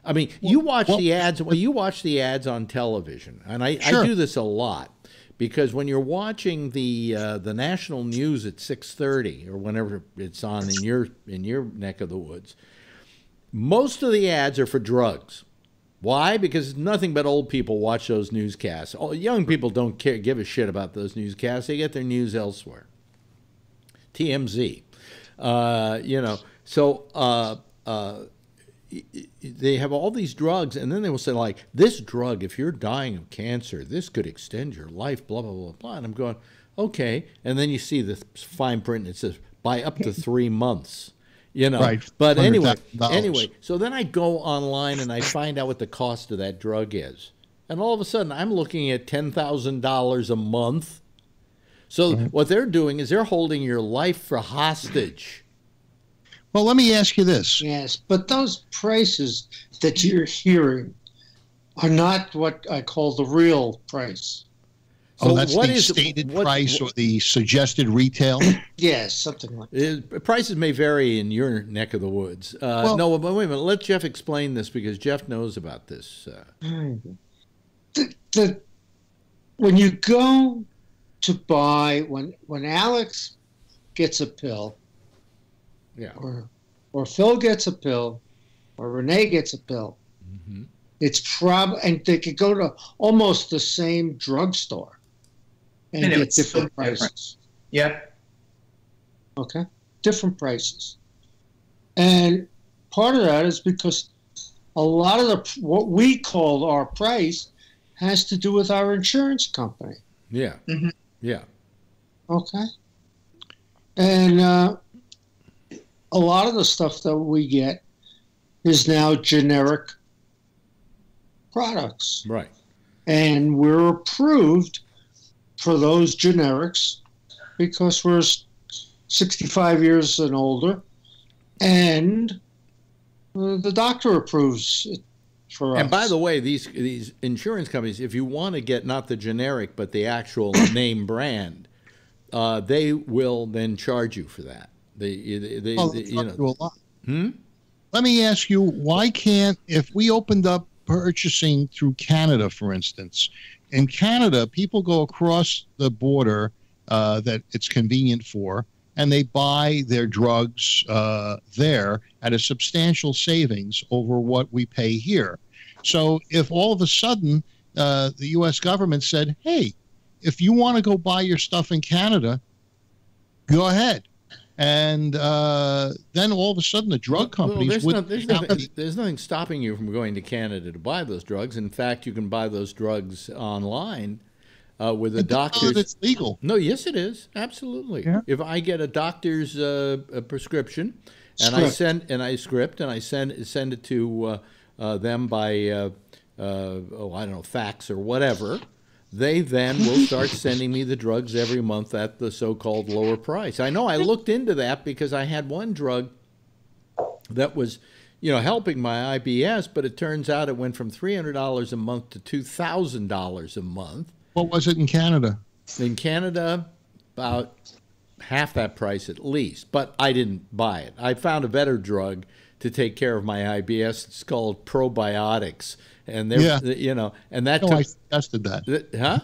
S2: I mean, you watch the ads. Well, you watch the ads on television, and I do this a lot because when you're watching the national news at 6:30 or whenever it's on in your neck of the woods, most of the ads are for drugs. Why? Because nothing but old people watch those newscasts. Young people don't give a shit about those newscasts. They get their news elsewhere. TMZ. They have all these drugs, and then they will say, like, this drug, if you're dying of cancer, this could extend your life, blah, blah, blah, blah. And I'm going, okay. And then you see the fine print, and it says, by up to 3 months.
S5: Right.
S2: But anyway, so then I go online and I find out what the cost of that drug is. And all of a sudden, I'm looking at $10,000 a month. So what they're doing is they're holding your life for hostage.
S5: Well, let me ask you this.
S7: Yes, but those prices that you're hearing are not what I call the real price.
S5: So that's the stated price or the suggested retail?
S7: Yes, something like that.
S2: Prices may vary in your neck of the woods. No, but wait a minute. Let Jeff explain this because Jeff knows about this.
S7: When you go to buy, when Alex gets a pill, or Phil gets a pill, or Renee gets a pill, it's and they could go to almost the same drugstore. And get different prices.
S6: Yep.
S7: Okay. Different prices. And part of that is because a lot of what we call our price has to do with our insurance company.
S2: Yeah. Mm-hmm. Yeah.
S7: Okay. And a lot of the stuff that we get is now generic products.
S2: Right.
S7: And we're approved for those generics because we're 65 years and older, and the doctor approves it for us.
S2: And by the way, these insurance companies, if you want to get not the generic but the actual name brand, they will then charge you for that.
S5: Let me ask you, why can't, if we opened up purchasing through Canada, for instance, in Canada, people go across the border that it's convenient for, and they buy their drugs there at a substantial savings over what we pay here. So if all of a sudden the U.S. government said, hey, if you want to go buy your stuff in Canada, go ahead. And then all of a sudden, the drug companies
S2: there's nothing stopping you from going to Canada to buy those drugs. In fact, you can buy those drugs online with a doctor's.
S5: It's legal.
S2: No, yes, it is. Absolutely. Yeah. If I get a doctor's prescription and I send it to them by I don't know, fax or whatever. They then will start sending me the drugs every month at the so-called lower price. I know I looked into that because I had one drug that was, helping my IBS, but it turns out it went from $300 a month to $2,000 a month.
S5: What was it in Canada?
S2: In Canada, about half that price at least, but I didn't buy it. I found a better drug to take care of my IBS. It's called probiotics. And and that
S5: I suggested that.
S2: Huh?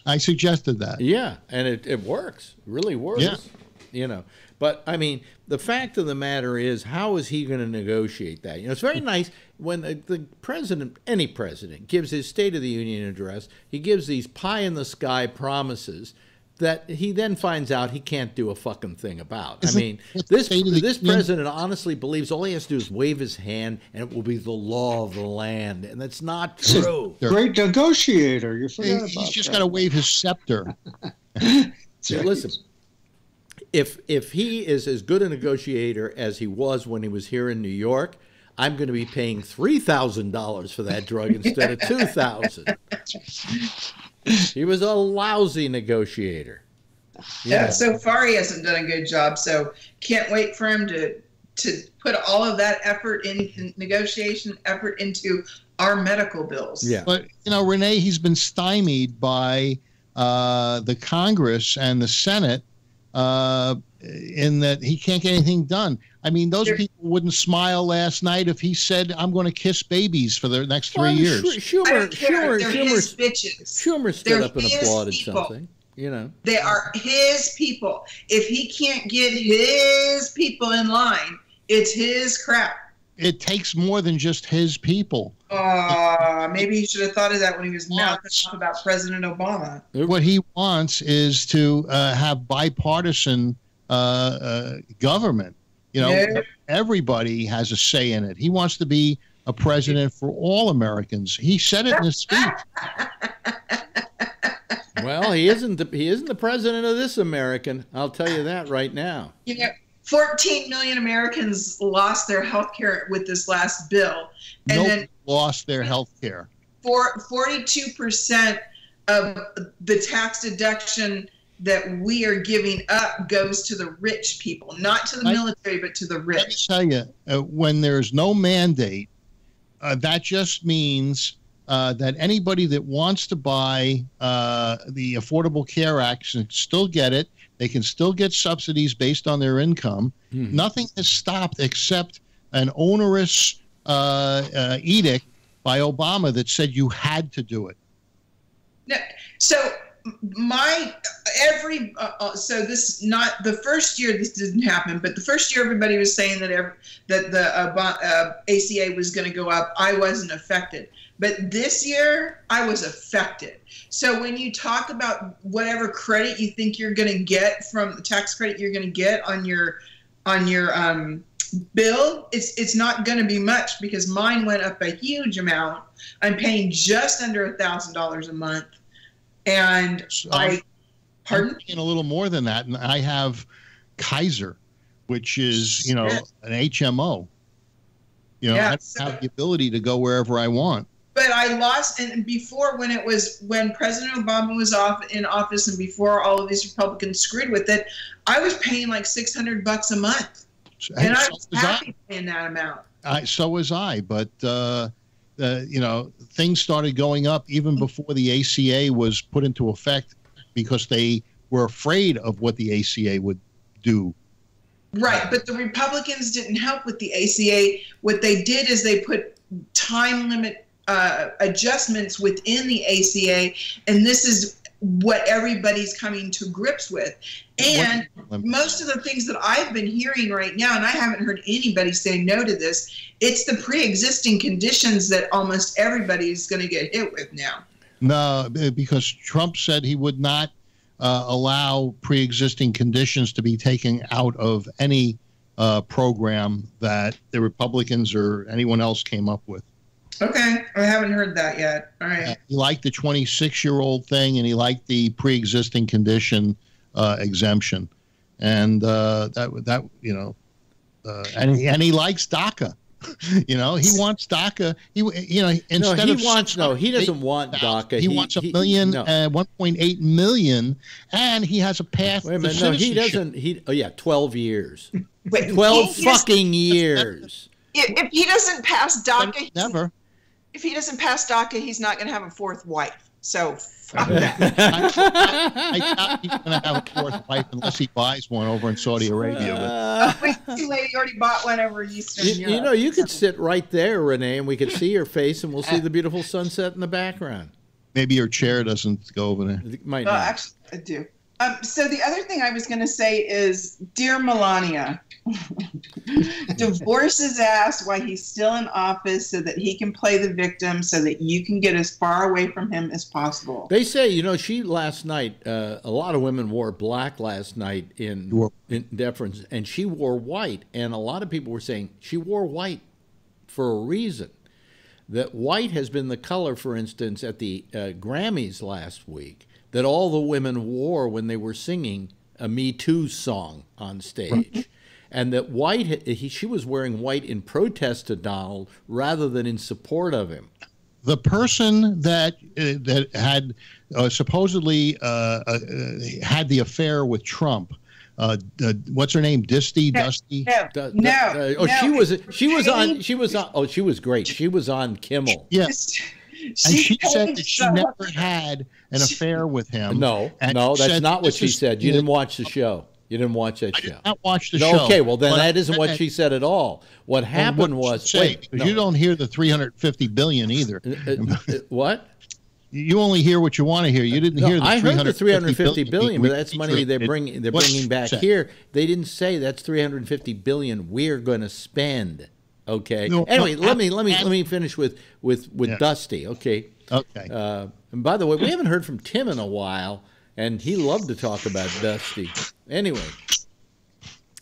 S5: I suggested that.
S2: Yeah, and it works. It really works. Yeah. But I mean, the fact of the matter is, how is he going to negotiate that? It's very nice when the president, any president, gives his State of the Union address. He gives these pie in the sky promises that he then finds out he can't do a fucking thing about. I mean, this president honestly believes all he has to do is wave his hand and it will be the law of the land, and that's not true.
S7: Great negotiator. You forgot about
S5: He's just got to wave his scepter.
S2: So listen, if he is as good a negotiator as he was when he was here in New York, I'm going to be paying $3,000 for that drug instead of $2,000. He was a lousy negotiator.
S6: Yeah, so far he hasn't done a good job. So can't wait for him to put all of that effort in negotiation effort into our medical bills.
S2: Yeah.
S5: But Renee, he's been stymied by the Congress and the Senate in that he can't get anything done. I mean, those people wouldn't smile last night if he said, I'm going to kiss babies for the next 3 years.
S2: Schumer stood up and applauded
S6: people.
S2: Something.
S6: They are his people. If he can't get his people in line, it's his crap.
S5: It takes more than just his people.
S6: Maybe he should have thought of that when he was mouthing off about President Obama.
S5: What he wants is to have bipartisan government. Everybody has a say in it. He wants to be a president for all Americans. He said it in his speech.
S2: Well, he isn't the president of this American. I'll tell you that right now.
S6: 14 million Americans lost their health care with this last bill. And
S5: Nobody lost their health care.
S6: 42% of the tax deduction that we are giving up goes to the rich people, not to the military, but to the rich.
S5: Let me tell you, when there's no mandate, that just means that anybody that wants to buy the Affordable Care Act can still get it. They can still get subsidies based on their income. Nothing has stopped except an onerous edict by Obama that said you had to do it.
S6: So so this not the first year this didn't happen, but the first year everybody was saying that the ACA was going to go up. I wasn't affected, but this year I was affected. So when you talk about whatever credit you think you're going to get from the tax credit you're going to get on your bill, it's not going to be much because mine went up a huge amount. I'm paying just under $1,000 a month. And I'm paying
S5: a little more than that, and I have Kaiser, which is an HMO. I have the ability to go wherever I want.
S6: But I lost, and before when President Obama was in office, and before all of these Republicans screwed with it, I was paying like $600 a month, and I was happy paying that amount.
S5: So was I, but. Things started going up even before the ACA was put into effect because they were afraid of what the ACA would do.
S6: Right, but the Republicans didn't help with the ACA. What they did is they put time limit adjustments within the ACA, and this is what everybody's coming to grips with. And most of the things that I've been hearing right now, and I haven't heard anybody say no to this, it's the pre-existing conditions that almost everybody is going to get hit with now.
S5: No, because Trump said he would not allow pre-existing conditions to be taken out of any program that the Republicans or anyone else came up with.
S6: Okay, I haven't heard that yet. All right.
S5: He liked the 26-year-old thing, and he liked the pre-existing condition exemption, and and he likes DACA. He wants DACA. He
S2: doesn't want DACA.
S5: He wants 1.8 million, and he has a path.
S2: Wait a minute,
S5: to
S2: he doesn't. 12 years.
S6: Wait,
S2: 12 fucking years.
S6: If he doesn't pass DACA,
S5: never.
S6: If he doesn't pass DACA, he's not going to have a fourth wife. So fuck that.
S5: I doubt he's going to have a fourth wife unless he buys one over in Saudi Arabia.
S6: Wait, too late. He already bought one over in Eastern Europe.
S2: You could sit right there, Renee, and we could see your face, and we'll see the beautiful sunset in the background.
S5: Maybe your chair doesn't go over there.
S2: It might not.
S6: Actually, I do. So the other thing I was going to say is, dear Melania, divorce his ass while he's still in office so that he can play the victim, so that you can get as far away from him as possible.
S2: They say, she last night, a lot of women wore black last night in deference, and she wore white. And a lot of people were saying she wore white for a reason. That white has been the color, for instance, at the Grammys last week, that all the women wore when they were singing a Me Too song on stage. And that she was wearing white in protest to Donald rather than in support of him.
S5: The person that had supposedly had the affair with Trump, what's her name? Dusty?
S6: No.
S2: She was great. She was on Kimmel.
S5: Yes. And she said that she never had an affair with him.
S2: No, that's not what she said. You didn't watch the show. You didn't watch that show.
S5: I did not watch the show.
S2: Okay, well then that isn't what she said at all. What happened was,
S5: you don't hear the $350 billion either.
S2: What?
S5: You only hear what you want to hear. You didn't hear the
S2: I heard the
S5: $350
S2: billion, but that's money they're bringing back here. They didn't say that's $350 billion we're going to spend. Okay.
S5: No,
S2: anyway, let me finish with Dusty. Okay.
S5: Okay.
S2: And by the way, we haven't heard from Tim in a while, and he loved to talk about Dusty. Anyway,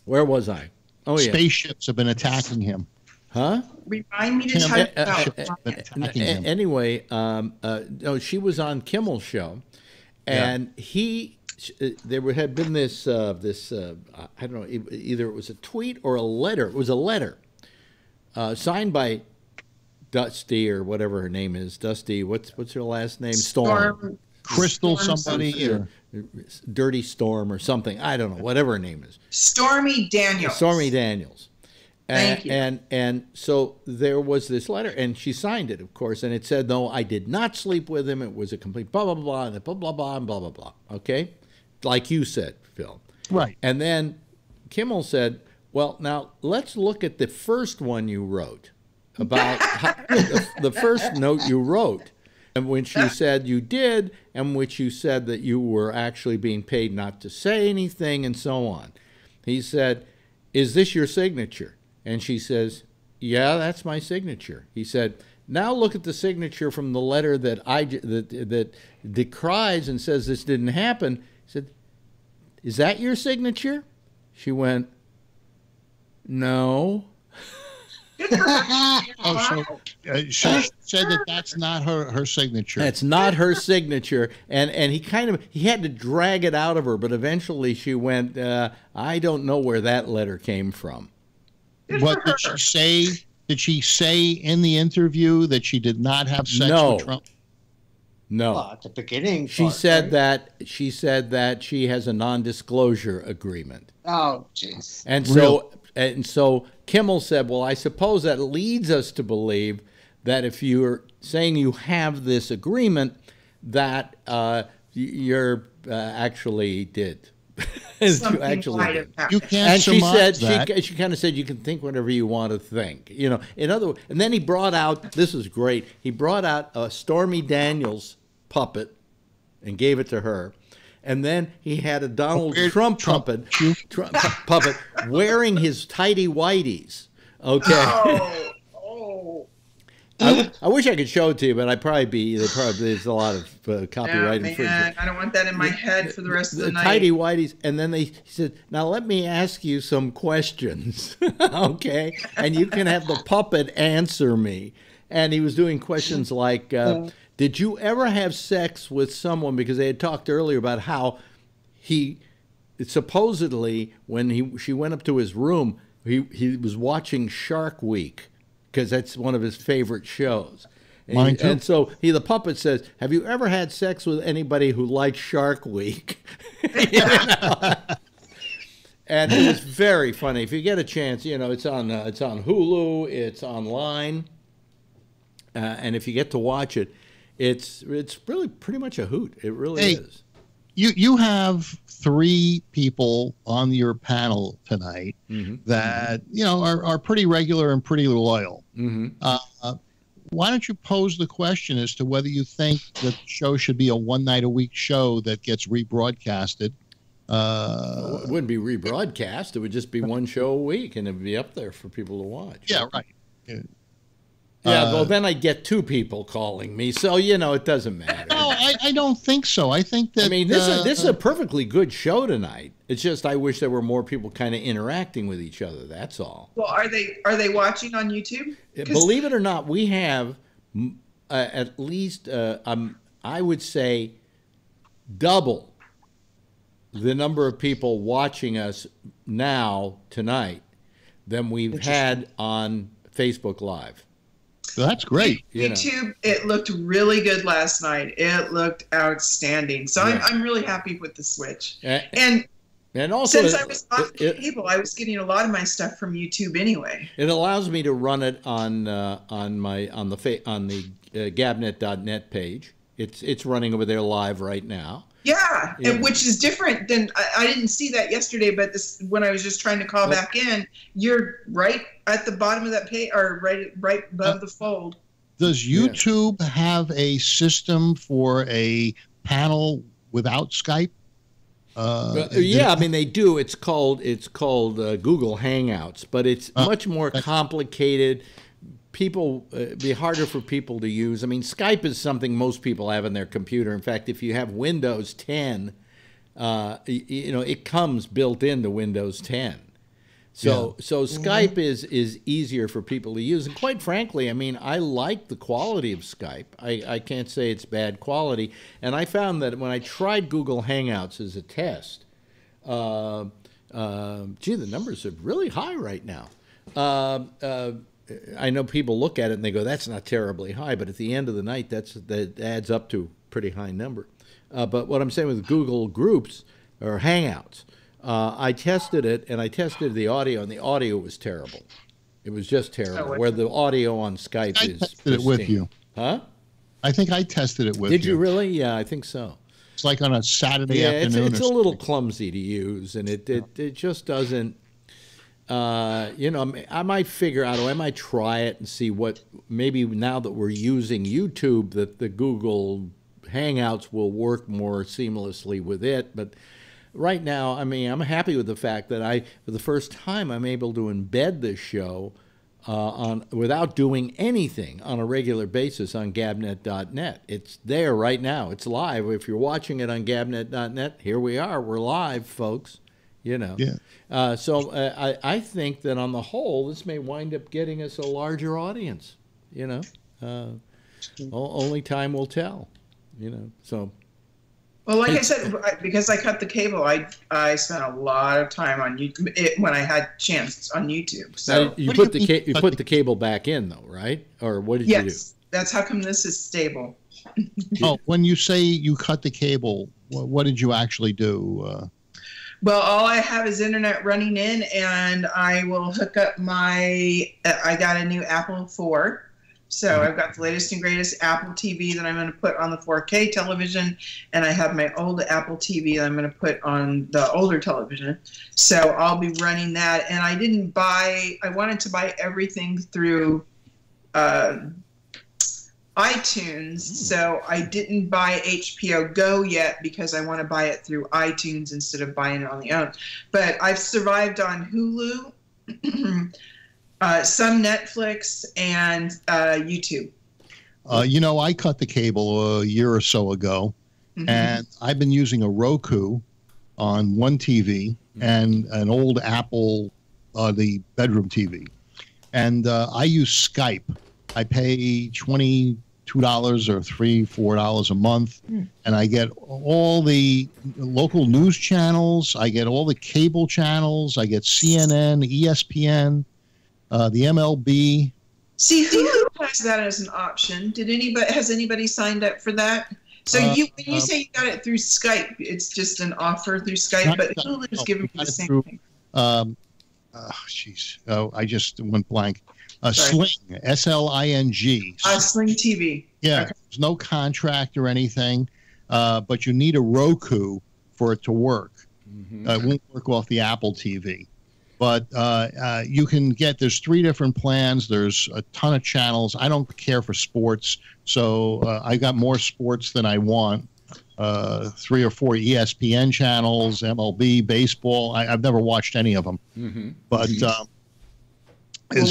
S2: where was I? Oh yeah.
S5: Spaceships have been attacking him.
S2: Huh?
S6: Remind me to type
S2: that. Anyway, she was on Kimmel's show, and there had been this I don't know, either it was a tweet or a letter. It was a letter. Signed by Dusty or whatever her name is. Dusty, what's her last name? Storm.
S5: Crystal somebody or
S2: Dirty Storm or something. I don't know. Whatever her name is.
S6: Stormy Daniels.
S2: Stormy Daniels.
S6: Thank you.
S2: And so there was this letter, and she signed it, of course, and it said, no, I did not sleep with him. It was a complete blah, blah, blah, and blah, blah, blah, and blah, blah, blah. Okay? Like you said, Phil.
S5: Right.
S2: And then Kimmel said, well, now let's look at the first one you wrote about the first note you wrote, and which you said you did, and which you said that you were actually being paid not to say anything, and so on. He said, is this your signature? And she says, yeah, that's my signature. He said, now look at the signature from the letter that that decries and says this didn't happen. He said, is that your signature? She went, no.
S5: She said that that's not her signature.
S2: That's not her signature, and he had to drag it out of her, but eventually she went, I don't know where that letter came from.
S5: What did she say? Did she say in the interview that she did not have sex with Trump?
S2: No.
S7: Well, at the beginning,
S2: she said that she has a non-disclosure agreement.
S7: Oh, jeez.
S2: And so Kimmel said, well, I suppose that leads us to believe that if you're saying you have this agreement, that you're actually did. You actually did.
S5: You can't.
S2: And she said she kind of said you can think whatever you want to think. You know, in other words, and then he brought out, this is great. He brought out a Stormy Daniels puppet and gave it to her. And then he had a Donald Trump puppet wearing his tighty whities. Okay.
S6: Oh.
S2: I wish I could show it to you, but there's a lot of copyright infringement.
S6: I don't want that in my head for the rest of the night.
S2: Tidy whities, and then he said, "Now let me ask you some questions, okay? And you can have the puppet answer me." And he was doing questions like, "Did you ever have sex with someone?" Because they had talked earlier about how he supposedly when she went up to his room, he was watching Shark Week. Because that's one of his favorite shows.
S5: Mine too.
S2: And so the puppet says, "Have you ever had sex with anybody who likes Shark Week?" And it was very funny. If you get a chance, it's on Hulu, it's online, and if you get to watch it, it's really pretty much a hoot. It really is.
S5: You have 3 people on your panel tonight that are pretty regular and pretty loyal. Why don't you pose the question as to whether you think that the show should be a one-night-a-week show that gets rebroadcasted?
S2: It wouldn't be rebroadcast. It would just be one show a week, and it would be up there for people to watch.
S5: Yeah, right.
S2: Yeah, well, then I get 2 people calling me, so it doesn't matter.
S5: No, I don't think so. I think that
S2: this is a perfectly good show tonight. It's just I wish there were more people kind of interacting with each other. That's all.
S6: Well, are they watching on YouTube?
S2: Believe it or not, we have at least I would say double the number of people watching us now tonight than we've had on Facebook Live.
S5: Well, that's great.
S6: YouTube, it looked really good last night. It looked outstanding. So I'm really happy with the switch. And also, since I was off cable, I was getting a lot of my stuff from YouTube anyway.
S2: It allows me to run it on the Gabnet.net page. It's running over there live right now.
S6: Yeah, and which is different than I didn't see that yesterday. But when I was just trying to call back in, you're right at the bottom of that page, or right above the fold.
S5: Does YouTube have a system for a panel without Skype?
S2: They do. It's called Google Hangouts, but it's much more complicated. It'd be harder for people to use. I mean, Skype is something most people have on their computer. In fact, if you have Windows 10, it comes built into Windows 10. So Skype is easier for people to use. And quite frankly, I mean, I like the quality of Skype. I can't say it's bad quality. And I found that when I tried Google Hangouts as a test, the numbers are really high right now. I know people look at it and they go, "That's not terribly high," but at the end of the night, that adds up to a pretty high number. But what I'm saying with Google Groups or Hangouts, I tested it, and I tested the audio, and the audio was terrible. It was just terrible. Where the audio on Skype is
S5: tested pristine. It with you,
S2: huh?
S5: I think I tested it with you.
S2: Did you really? Yeah, I think so.
S5: It's like on a Saturday afternoon.
S2: It's a little clumsy to use, and it just doesn't. I might figure out, or I might try it and see what, maybe now that we're using YouTube, that the Google Hangouts will work more seamlessly with it. But right now, I mean, I'm happy with the fact that for the first time, I'm able to embed this show without doing anything on a regular basis on Gabnet.net. It's there right now. It's live. If you're watching it on Gabnet.net, here we are. We're live, folks. So I think that on the whole, this may wind up getting us a larger audience. Only time will tell. So.
S6: Well, like I said, because I cut the cable, I spent a lot of time on YouTube when I had chance on YouTube. So
S2: now, you put the cable back in though, right? Or what did you do?
S6: Yes, that's how come this is stable.
S5: When you say you cut the cable, what did you actually do?
S6: Well, all I have is internet running in, and I will hook up I got a new Apple 4. So I've got the latest and greatest Apple TV that I'm going to put on the 4K television, and I have my old Apple TV that I'm going to put on the older television. So I'll be running that. And I wanted to buy everything through iTunes, so I didn't buy HBO Go yet because I want to buy it through iTunes instead of buying it on the own. But I've survived on Hulu, Some Netflix and YouTube.
S5: I cut the cable a year or so ago, and I've been using a Roku on one TV and an old Apple, the bedroom TV. And I use Skype. I pay $22 or $4 a month, and I get all the local news channels. I get all the cable channels. I get CNN, ESPN, the MLB.
S6: See, Hulu has that as an option. Has anybody signed up for that? So when you say you got it through Skype, it's just an offer through Skype, but Hulu's giving you the same thing.
S5: I just went blank. Sling, S-L-I-N-G.
S6: Sling TV.
S5: Yeah,
S6: okay.
S5: There's no contract or anything, but you need a Roku for it to work. It won't work off the Apple TV. But you can there's 3 different plans. There's a ton of channels. I don't care for sports, so I got more sports than I want. 3 or 4 ESPN channels, MLB, baseball. I've never watched any of them. But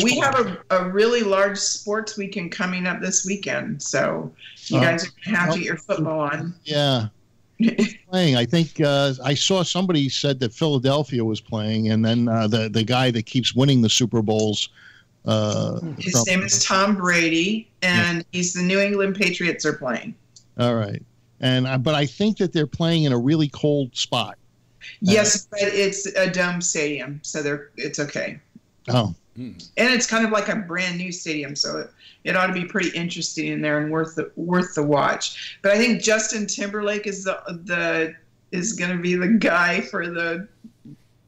S6: we have a really large sports weekend coming up this weekend, so you guys are going to have to get your football on.
S5: Yeah. Playing. I think I saw somebody said that Philadelphia was playing, and then the guy that keeps winning the Super Bowls.
S6: His name is Tom Brady, and he's the New England Patriots are playing.
S5: All right, but I think that they're playing in a really cold spot.
S6: Yes, but it's a dome stadium, so it's okay.
S5: Oh.
S6: And it's kind of like a brand new stadium, so it ought to be pretty interesting in there and worth the watch. But I think Justin Timberlake is going to be the guy for the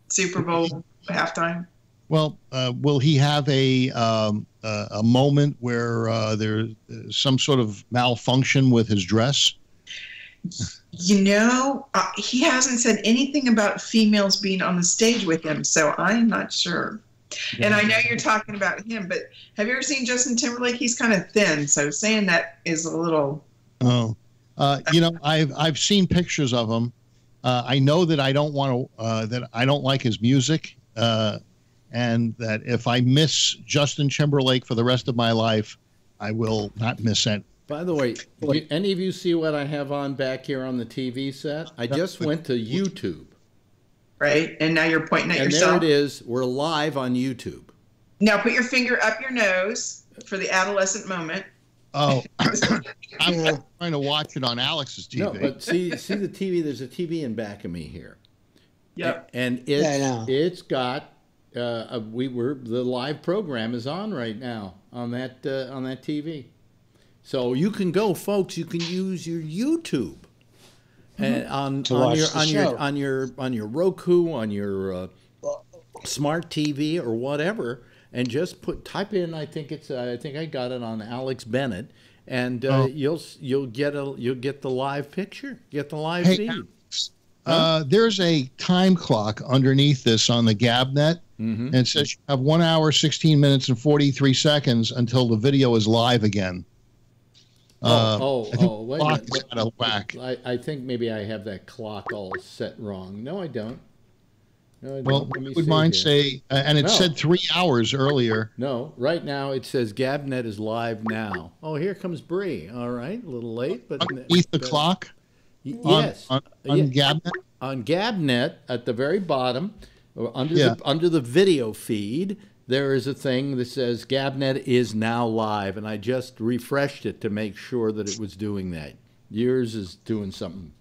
S6: Super Bowl halftime.
S5: Well, will he have a moment where there's some sort of malfunction with his dress?
S6: He hasn't said anything about females being on the stage with him, so I'm not sure. And I know you're talking about him, but have you ever seen Justin Timberlake? He's kind of thin, so saying that is a little.
S5: Oh, I've seen pictures of him. I know that I don't want to. That I don't like his music, and that if I miss Justin Timberlake for the rest of my life, I will not miss it.
S2: By the way, any of you see what I have on back here on the TV set? I just went to YouTube.
S6: Right, and now you're pointing at yourself.
S2: And there it is. We're live on YouTube.
S6: Now put your finger up your nose for the adolescent moment.
S5: Oh, I'm trying to watch it on Alex's TV.
S2: No, but see the TV. There's a TV in back of me here.
S6: Yep.
S2: And it's got the live program is on right now on that TV. So you can go, folks. You can use your YouTube. And on your Roku, on your smart TV or whatever, and just type in. I think I got it on Alex Bennett, and you'll get the live picture, get the live feed.
S5: Alex, there's a time clock underneath this on the GabNet, and it says you have 1 hour, 16 minutes, and 43 seconds until the video is live again.
S2: Wait a minute.
S5: Out of whack.
S2: I think maybe I have that clock all set wrong. No, I don't.
S5: Well, would mine say, and it said 3 hours earlier.
S2: No, right now it says GabNet is live now. Oh, here comes Bree. All right, a little late, but
S5: underneath the clock.
S2: Yes,
S5: on GabNet.
S2: On GabNet at the very bottom, under the video feed. There is a thing that says GabNet is now live, and I just refreshed it to make sure that it was doing that. Yours is doing something.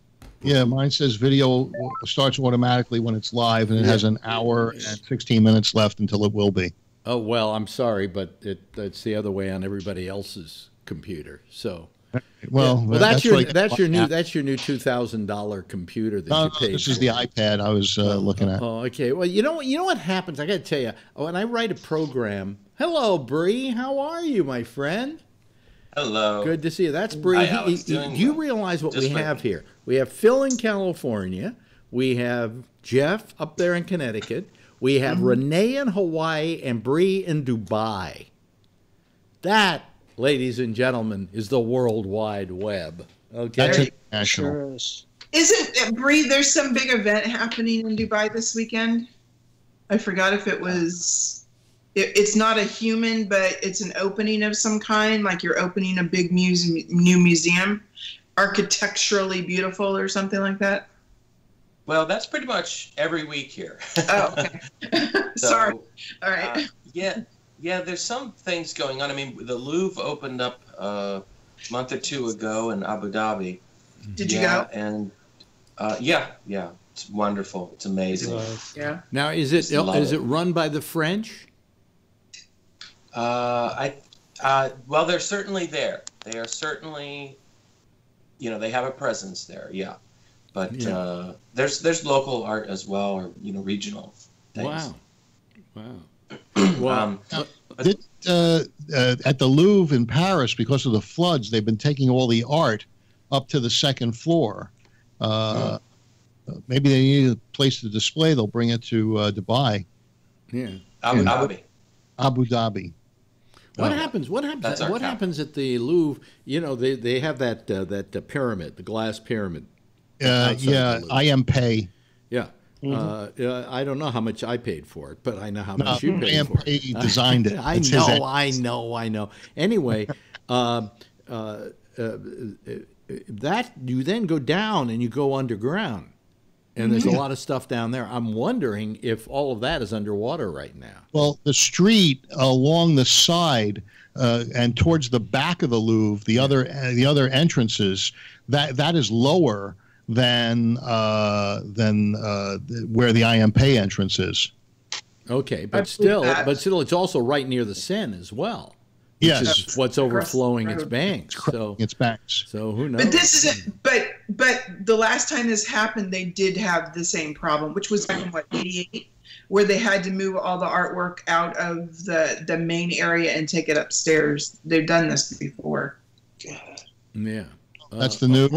S5: Yeah, mine says video starts automatically when it's live, and it has an hour and 16 minutes left until it will be.
S2: Oh, well, I'm sorry, but it's the other way on everybody else's computer. So, that's your new $2,000 computer that you paid.
S5: This is the iPad I was looking at.
S2: Oh, okay. Well, you know what happens? I got to tell you, when I write a program. Hello, Bree. How are you, my friend?
S9: Hello.
S2: Good to see you. That's Bree. Do you realize what we have here? We have Phil in California. We have Jeff up there in Connecticut. We have Renee in Hawaii and Bree in Dubai. That, ladies and gentlemen, is the World Wide Web. Okay,
S5: that's international.
S6: Isn't Bree? There's some big event happening in Dubai this weekend. I forgot if it was. it's not a human, but it's an opening of some kind, like you're opening a big new museum, architecturally beautiful or something like that?
S9: Well, that's pretty much every week here.
S6: Oh, okay. Sorry. All right.
S9: Yeah, there's some things going on. I mean, the Louvre opened up a month or two ago in Abu Dhabi.
S6: Did you go?
S9: And yeah, it's wonderful. It's amazing.
S6: Yeah.
S2: Now, is it run by the French?
S9: Well, they're certainly there. They are certainly, they have a presence there. Yeah, but there's local art as well, or regional things.
S2: Wow.
S5: At the Louvre in Paris, because of the floods, they've been taking all the art up to the second floor. Maybe they need a place to display. They'll bring it to Dubai.
S2: Yeah.
S9: Abu Dhabi.
S2: What happens? What happens at the Louvre? They have that pyramid, the glass pyramid.
S5: I am pay.
S2: Yeah.
S5: Mm-hmm.
S2: I don't know how much I paid for it, but I know how much you paid for it.
S5: He designed it.
S2: I know. Anyway, that you then go down and you go underground, and there's a lot of stuff down there. I'm wondering if all of that is underwater right now.
S5: Well, the street along the side and towards the back of the Louvre, the other entrances, that is lower than where the IMP entrance is.
S2: Okay, but still, it's also right near the Seine as well.
S5: Yes,
S2: is what's overflowing its banks. So who knows?
S6: But this is but the last time this happened, they did have the same problem, which was back in '88, where they had to move all the artwork out of the main area and take it upstairs. They've done this before.
S2: Yeah,
S5: that's the new.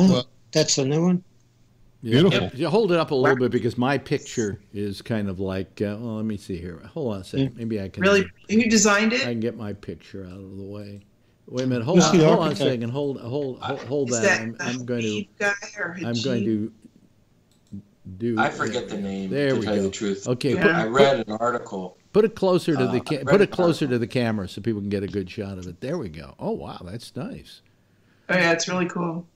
S7: That's the new one.
S2: Yeah.
S5: Beautiful.
S2: You hold it up a little bit because my picture is kind of like. Let me see here. Hold on a second. Maybe I can.
S6: Really, who designed it?
S2: I can get my picture out of the way. Wait a minute. Hold on a second. Hold that. I'm going to do.
S9: I forget the name.
S2: There we go.
S9: The truth.
S2: Okay.
S9: I read an article.
S2: Put it closer to to the camera so people can get a good shot of it. There we go. Oh wow, that's nice.
S6: Oh yeah, it's really cool.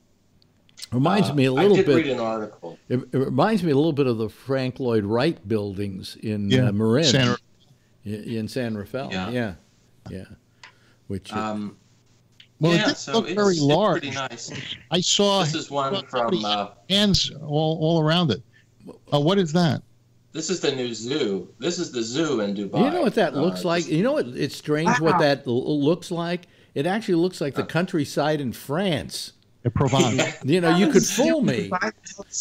S2: Reminds me a little bit.
S9: I did read an article.
S2: It reminds me a little bit of the Frank Lloyd Wright buildings in Marin, in San Rafael. Yeah. Which
S5: it didn't look very large.
S9: Pretty nice.
S5: I saw.
S9: This is one from
S5: hands all around it. What is that?
S9: This is the new zoo. This is the zoo in Dubai.
S2: You know what that looks like? You know what? It's strange what that looks like. It actually looks like the countryside in France.
S5: Provence.
S2: You could fool me.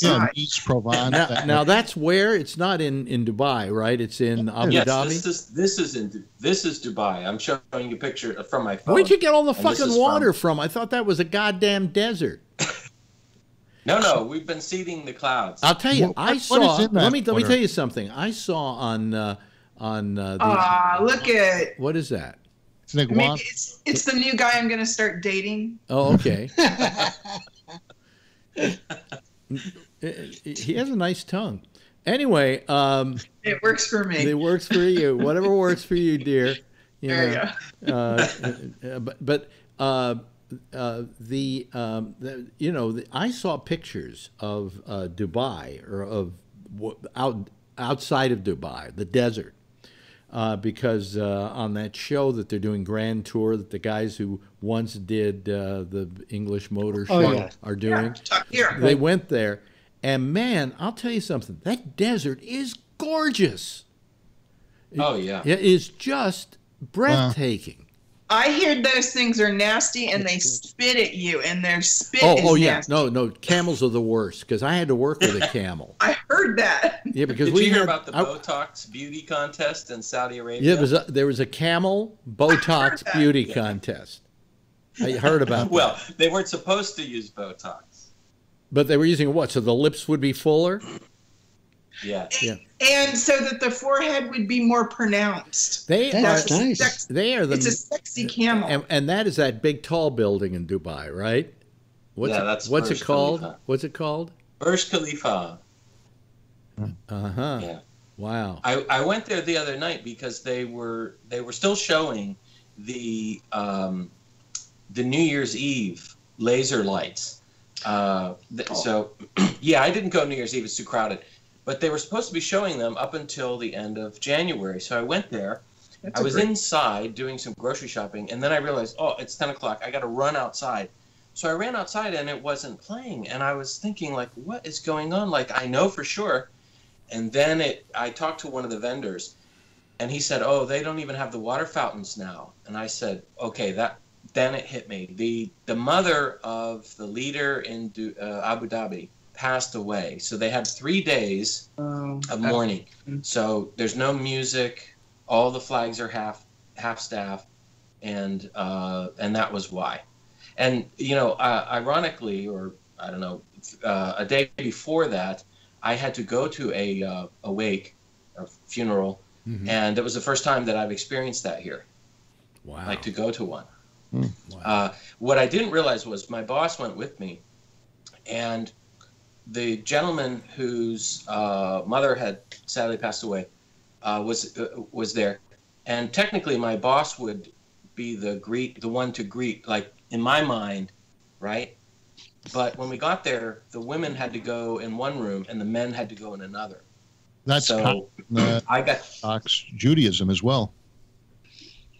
S5: Yeah, East Provence.
S2: Now that's where it's not in Dubai, right? It's in Abu Dhabi.
S9: This is Dubai. I'm showing you a picture from my phone.
S2: Where'd you get all the fucking water from? I thought that was a goddamn desert.
S9: No, we've been seeding the clouds.
S2: I'll tell you, I saw. Let me tell you something. I saw on the.
S6: Look at.
S2: What is that?
S6: Maybe it's the new guy I'm going to start dating.
S2: Oh, okay. He has a nice tongue. Anyway,
S6: it works for me.
S2: It works for you. Whatever works for you, dear.
S6: There you
S2: go. I saw pictures of Dubai or of outside of Dubai, the desert. Because on that show that they're doing Grand Tour, that the guys who once did the English Motor Show are doing, they went there. And man, I'll tell you something, that desert is gorgeous. It is just breathtaking.
S6: I hear those things are nasty and they spit at you, and their spit is nasty.
S2: No, camels are the worst because I had to work with a camel.
S6: I heard that.
S2: Yeah, because
S9: Did you hear about the Botox beauty contest in Saudi Arabia?
S2: Yeah, there was a camel Botox beauty contest. I heard about that.
S9: Well, they weren't supposed to use Botox.
S2: But they were using what? So the lips would be fuller?
S9: Yeah.
S6: And so that the forehead would be more pronounced.
S7: That's nice.
S6: It's a sexy camel.
S2: And that is that big tall building in Dubai, right? What's it called? What's it called?
S9: Burj Khalifa.
S2: Uh-huh.
S9: Yeah.
S2: Wow.
S9: I went there the other night because they were still showing the New Year's Eve laser lights. So, yeah, I didn't go New Year's Eve. It's too crowded. But they were supposed to be showing them up until the end of January. So I went there. I was inside doing some grocery shopping, and then I realized, oh, it's 10 o'clock. I got to run outside. So I ran outside, and it wasn't playing. And I was thinking, like, what is going on? Like, I know for sure. And then I talked to one of the vendors, and he said, oh, they don't even have the water fountains now. And I said, okay, then it hit me. The mother of the leader in Abu Dhabi passed away. So they had 3 days of mourning. So there's no music. All the flags are half staff, and that was why. And ironically, or I don't know, a day before that, I had to go to a wake, a funeral, and it was the first time that I've experienced that here.
S2: Wow!
S9: Like to go to one.
S2: Wow.
S9: What I didn't realize was my boss went with me, and the gentleman whose mother had sadly passed away was there, and technically my boss would be the one to greet, like in my mind, right? But when we got there, the women had to go in one room and the men had to go in another.
S5: That's
S9: so I got
S5: Judaism as well.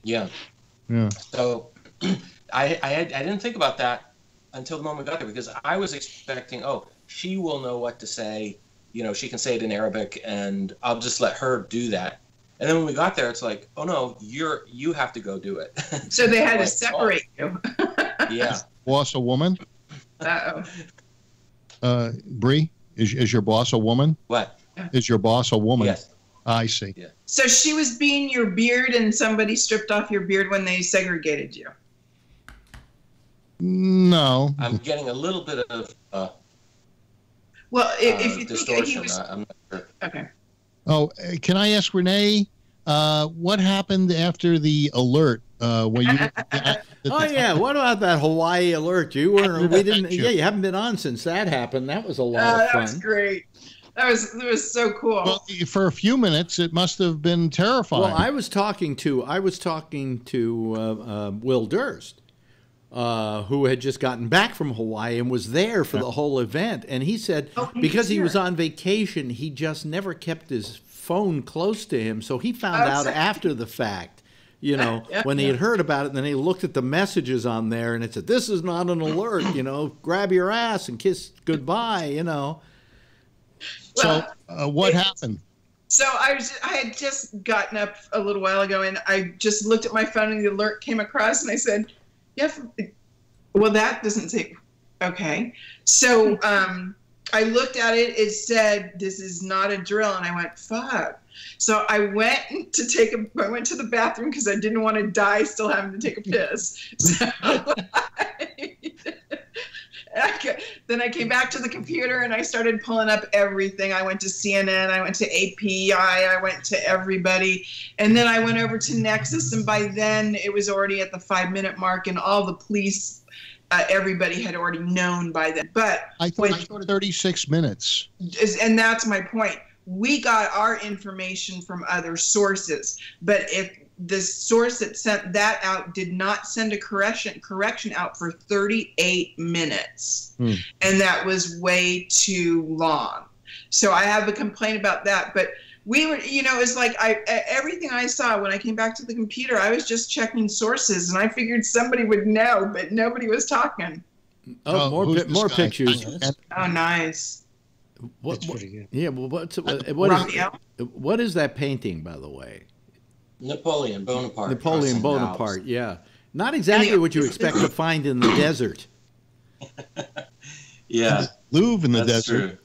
S9: Yeah. So I didn't think about that until the moment we got there, because I was expecting, oh, she will know what to say. She can say it in Arabic, and I'll just let her do that. And then when we got there, it's like, oh no, you have to go do it.
S6: So they had to separate you.
S9: Yeah.
S5: Boss a woman?
S6: Uh-oh.
S5: Bree, is your boss a woman?
S9: What?
S5: Is your boss a woman?
S9: Yes.
S5: I see.
S9: Yeah.
S6: So she was being your beard, and somebody stripped off your beard when they segregated you.
S5: No.
S9: I'm getting a little bit of
S6: well, if you
S9: distortion.
S6: think he was,
S9: I'm not sure.
S6: Okay.
S5: Oh, can I ask Renee, what happened after the alert? Where you?
S2: Oh yeah, what about that Hawaii alert? You haven't been on since that happened. That was a lot of fun.
S6: That was great. That was so cool.
S5: Well, for a few minutes, it must have been terrifying.
S2: Well, I was talking to Will Durst, who had just gotten back from Hawaii and was there for the whole event. And he said because he was on vacation, he just never kept his phone close to him. So he found out after the fact, when he had heard about it. And then he looked at the messages on there and it said, this is not an alert, grab your ass and kiss goodbye,
S5: So what happened?
S6: So I had just gotten up a little while ago, and I just looked at my phone, and the alert came across, and I said, "Yeah, well, that doesn't say." Okay, so I looked at it. It said, "This is not a drill," and I went, "Fuck." So I went to I went to the bathroom because I didn't want to die still having to take a piss. So then I came back to the computer and I started pulling up everything. I went to CNN, I went to API, I went to everybody. And then I went over to Nexus, and by then it was already at the 5-minute mark, and all the police, everybody had already known by then. But
S5: I thought 36 minutes.
S6: And that's my point. We got our information from other sources, but if the source that sent that out did not send a correction out for 38 minutes. And that was way too long. So I have a complaint about that. But we were, it's like everything I saw when I came back to the computer, I was just checking sources, and I figured somebody would know, but nobody was talking.
S2: More pictures.
S6: Oh, nice.
S7: That's pretty good.
S2: Yeah, well, what is that painting, by the way?
S9: Napoleon Bonaparte.
S2: Napoleon Bonaparte, yeah. Not exactly what you expect to find in the desert.
S9: Yeah.
S5: Louvre in the
S9: That's
S5: desert.
S9: True.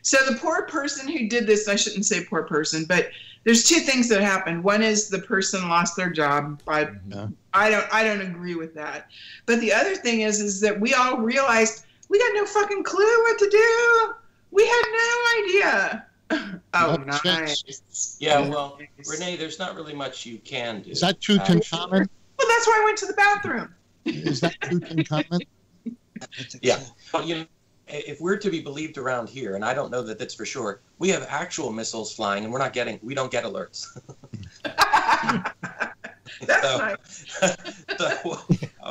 S6: So the poor person who did this, I shouldn't say poor person, but there's two things that happened. One is the person lost their job. I don't agree with that. But the other thing is that we all realized we got no fucking clue what to do. We had no idea. Oh, nice.
S9: Yeah, well, Renee, there's not really much you can do.
S5: Is that Tutankhamun?
S6: Well, that's why I went to the bathroom.
S5: Is that Tutankhamun?
S9: Yeah. Well, if we're to be believed around here, and I don't know that that's for sure, we have actual missiles flying, and we don't get alerts.
S6: That's nice.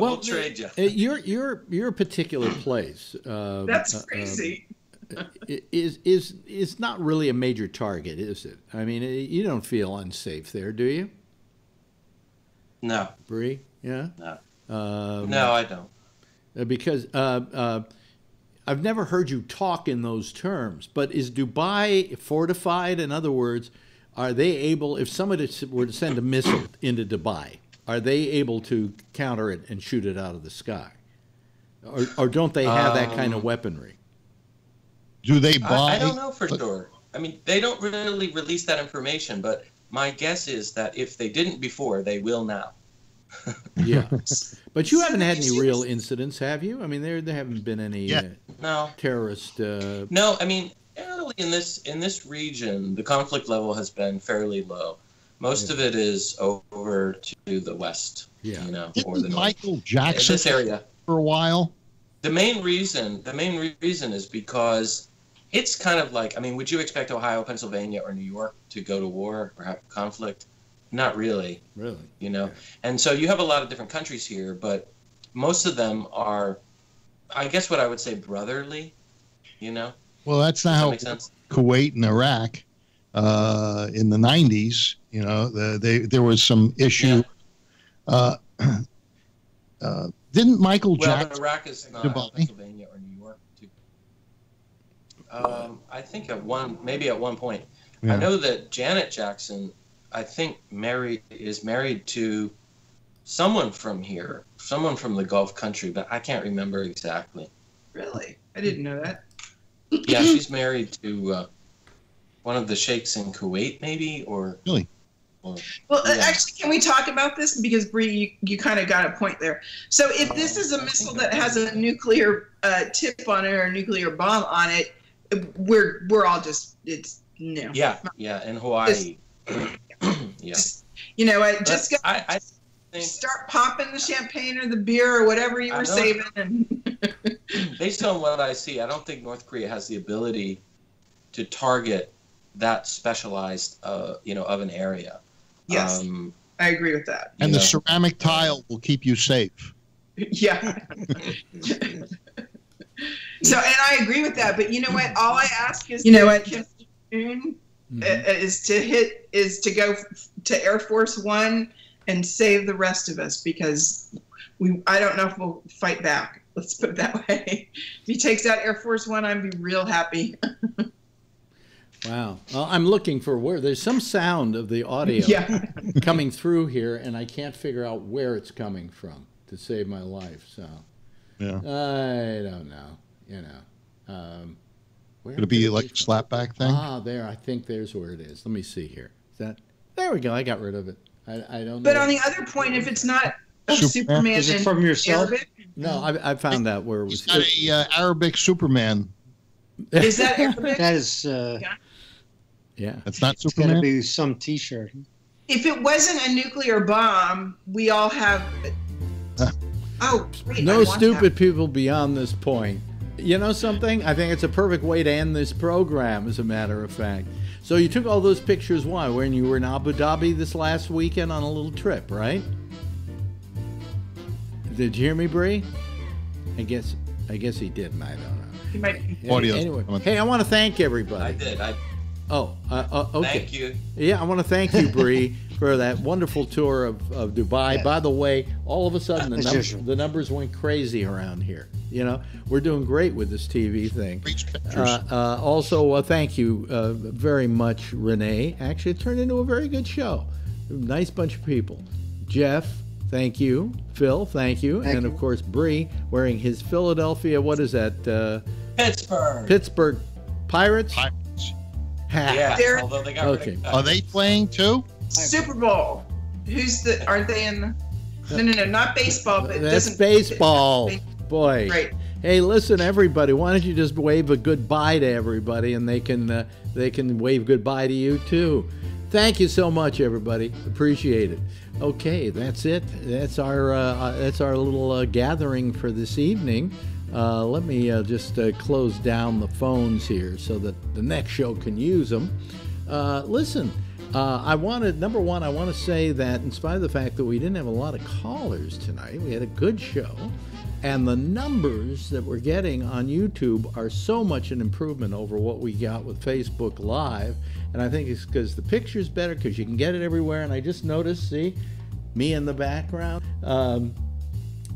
S9: We'll trade you.
S2: Your particular place.
S6: That's crazy.
S2: Is not really a major target, is it? I mean, you don't feel unsafe there, do you?
S9: No.
S2: Bree? Yeah?
S9: No. No, I don't.
S2: Because I've never heard you talk in those terms, but is Dubai fortified? In other words, are they able, if somebody were to send a missile into Dubai, are they able to counter it and shoot it out of the sky? Or don't they have that kind of weaponry?
S5: Do they buy?
S9: I don't know for sure. I mean, they don't really release that information, but my guess is that if they didn't before, they will now.
S2: Yeah. But you haven't had any real incidents, have you? I mean, there haven't been any
S9: no
S2: terrorist...
S9: No, I mean, generally in this region, the conflict level has been fairly low. Most of it is over to the west, you know, or the north.
S5: Michael Jackson
S9: in this area
S5: for a while?
S9: The main reason is because it's kind of like, I mean, would you expect Ohio, Pennsylvania, or New York to go to war or have conflict? Not really.
S2: Really?
S9: You know? And so you have a lot of different countries here, but most of them are, I guess what I would say, brotherly, you know?
S5: Well, that's not how Kuwait and Iraq in the 90s, you know, there was some issue. Yeah. Didn't Michael Jackson...
S9: Iraq is not Pennsylvania or New York, too. I think at one point. Yeah. I know that Janet Jackson, I think, is married to someone from here, someone from the Gulf country, but I can't remember exactly.
S6: Really? I didn't know that.
S9: Yeah, she's married to one of the sheikhs in Kuwait, maybe, or...
S5: Really?
S6: Actually, can we talk about this? Because, Bree, you kind of got a point there. So if this is a missile that has a nuclear tip on it or a nuclear bomb on it, we're all just, it's, no.
S9: Yeah, in Hawaii. Yeah.
S6: You know, I think start popping the champagne or the beer or whatever you were saving. And
S9: based on what I see, I don't think North Korea has the ability to target that specialized, of an area.
S6: Yes, I agree with that.
S5: And the ceramic tile will keep you safe.
S6: Yeah. So, and I agree with that. But you know what? All I ask is, Kim Jong-un is to go to Air Force One and save the rest of us, because I don't know if we'll fight back. Let's put it that way. If he takes out Air Force One, I'd be real happy.
S2: Wow. Well, I'm looking for where there's some sound of the audio coming through here, and I can't figure out where it's coming from to save my life. So, I don't know.
S5: Could it be like a slapback thing?
S6: There.
S2: I think there's where it is. Let me see here. There we go. I got rid of it. I don't know.
S6: But on the other point, if it's not Superman,
S7: is it from yourself?
S6: Arabic?
S2: No, I found out where it was.
S5: It's not a Arabic Superman.
S6: Is that Arabic?
S7: That is.
S2: Yeah.
S5: That's not
S7: It's
S5: Superman?
S7: got to be some T-shirt.
S6: If it wasn't a nuclear bomb, we all have... Oh, great.
S2: No stupid people beyond this point. You know something? I think it's a perfect way to end this program, as a matter of fact. So you took all those pictures, why? When you were in Abu Dhabi this last weekend on a little trip, right? Did you hear me, Bree? I guess he didn't. I don't know.
S6: He might...
S2: Anyway, hey, I want to thank everybody.
S9: I did.
S2: Okay.
S9: Thank you.
S2: Yeah, I want to thank you, Bree, for that wonderful tour of Dubai. By the way, all of a sudden the numbers went crazy around here. We're doing great with this TV thing. Also, thank you very much, Renee. Actually, it turned into a very good show. Nice bunch of people. Jeff, thank you. Phil, thank you. And of course, Bree, wearing his Philadelphia, what is that? Pittsburgh Pirates?
S9: Yeah, although they got rid of
S5: Are they playing too?
S6: Super Bowl. Aren't they in No, not baseball, but
S2: that's baseball. Boy.
S6: Right.
S2: Hey, listen, everybody, why don't you just wave a goodbye to everybody, and they can wave goodbye to you too. Thank you so much, everybody. Appreciate it. Okay, that's it. That's our little gathering for this evening. Let me just close down the phones here so that the next show can use them. Listen, number one, I want to say that in spite of the fact that we didn't have a lot of callers tonight, we had a good show. And the numbers that we're getting on YouTube are so much an improvement over what we got with Facebook Live. And I think it's because the picture's better, because you can get it everywhere. And I just noticed, see, me in the background.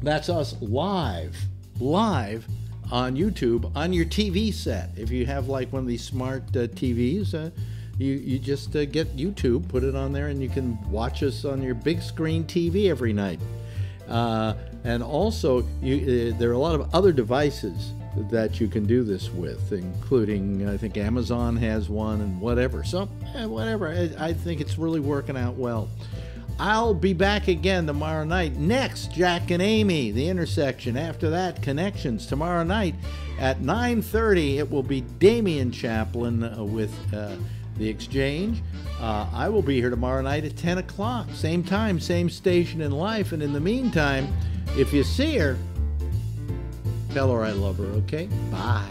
S2: That's us live on YouTube on your TV set. If you have like one of these smart TVs, you just get YouTube, put it on there, and you can watch us on your big screen TV every night. And also, there are a lot of other devices that you can do this with, including, I think Amazon has one and whatever. So, whatever. I think it's really working out well. I'll be back again tomorrow night. Next, Jack and Amy, The Intersection. After that, Connections. Tomorrow night at 9:30, it will be Damian Chaplin with The Exchange. I will be here tomorrow night at 10 o'clock. Same time, same station in life. And in the meantime, if you see her, tell her I love her, okay? Bye.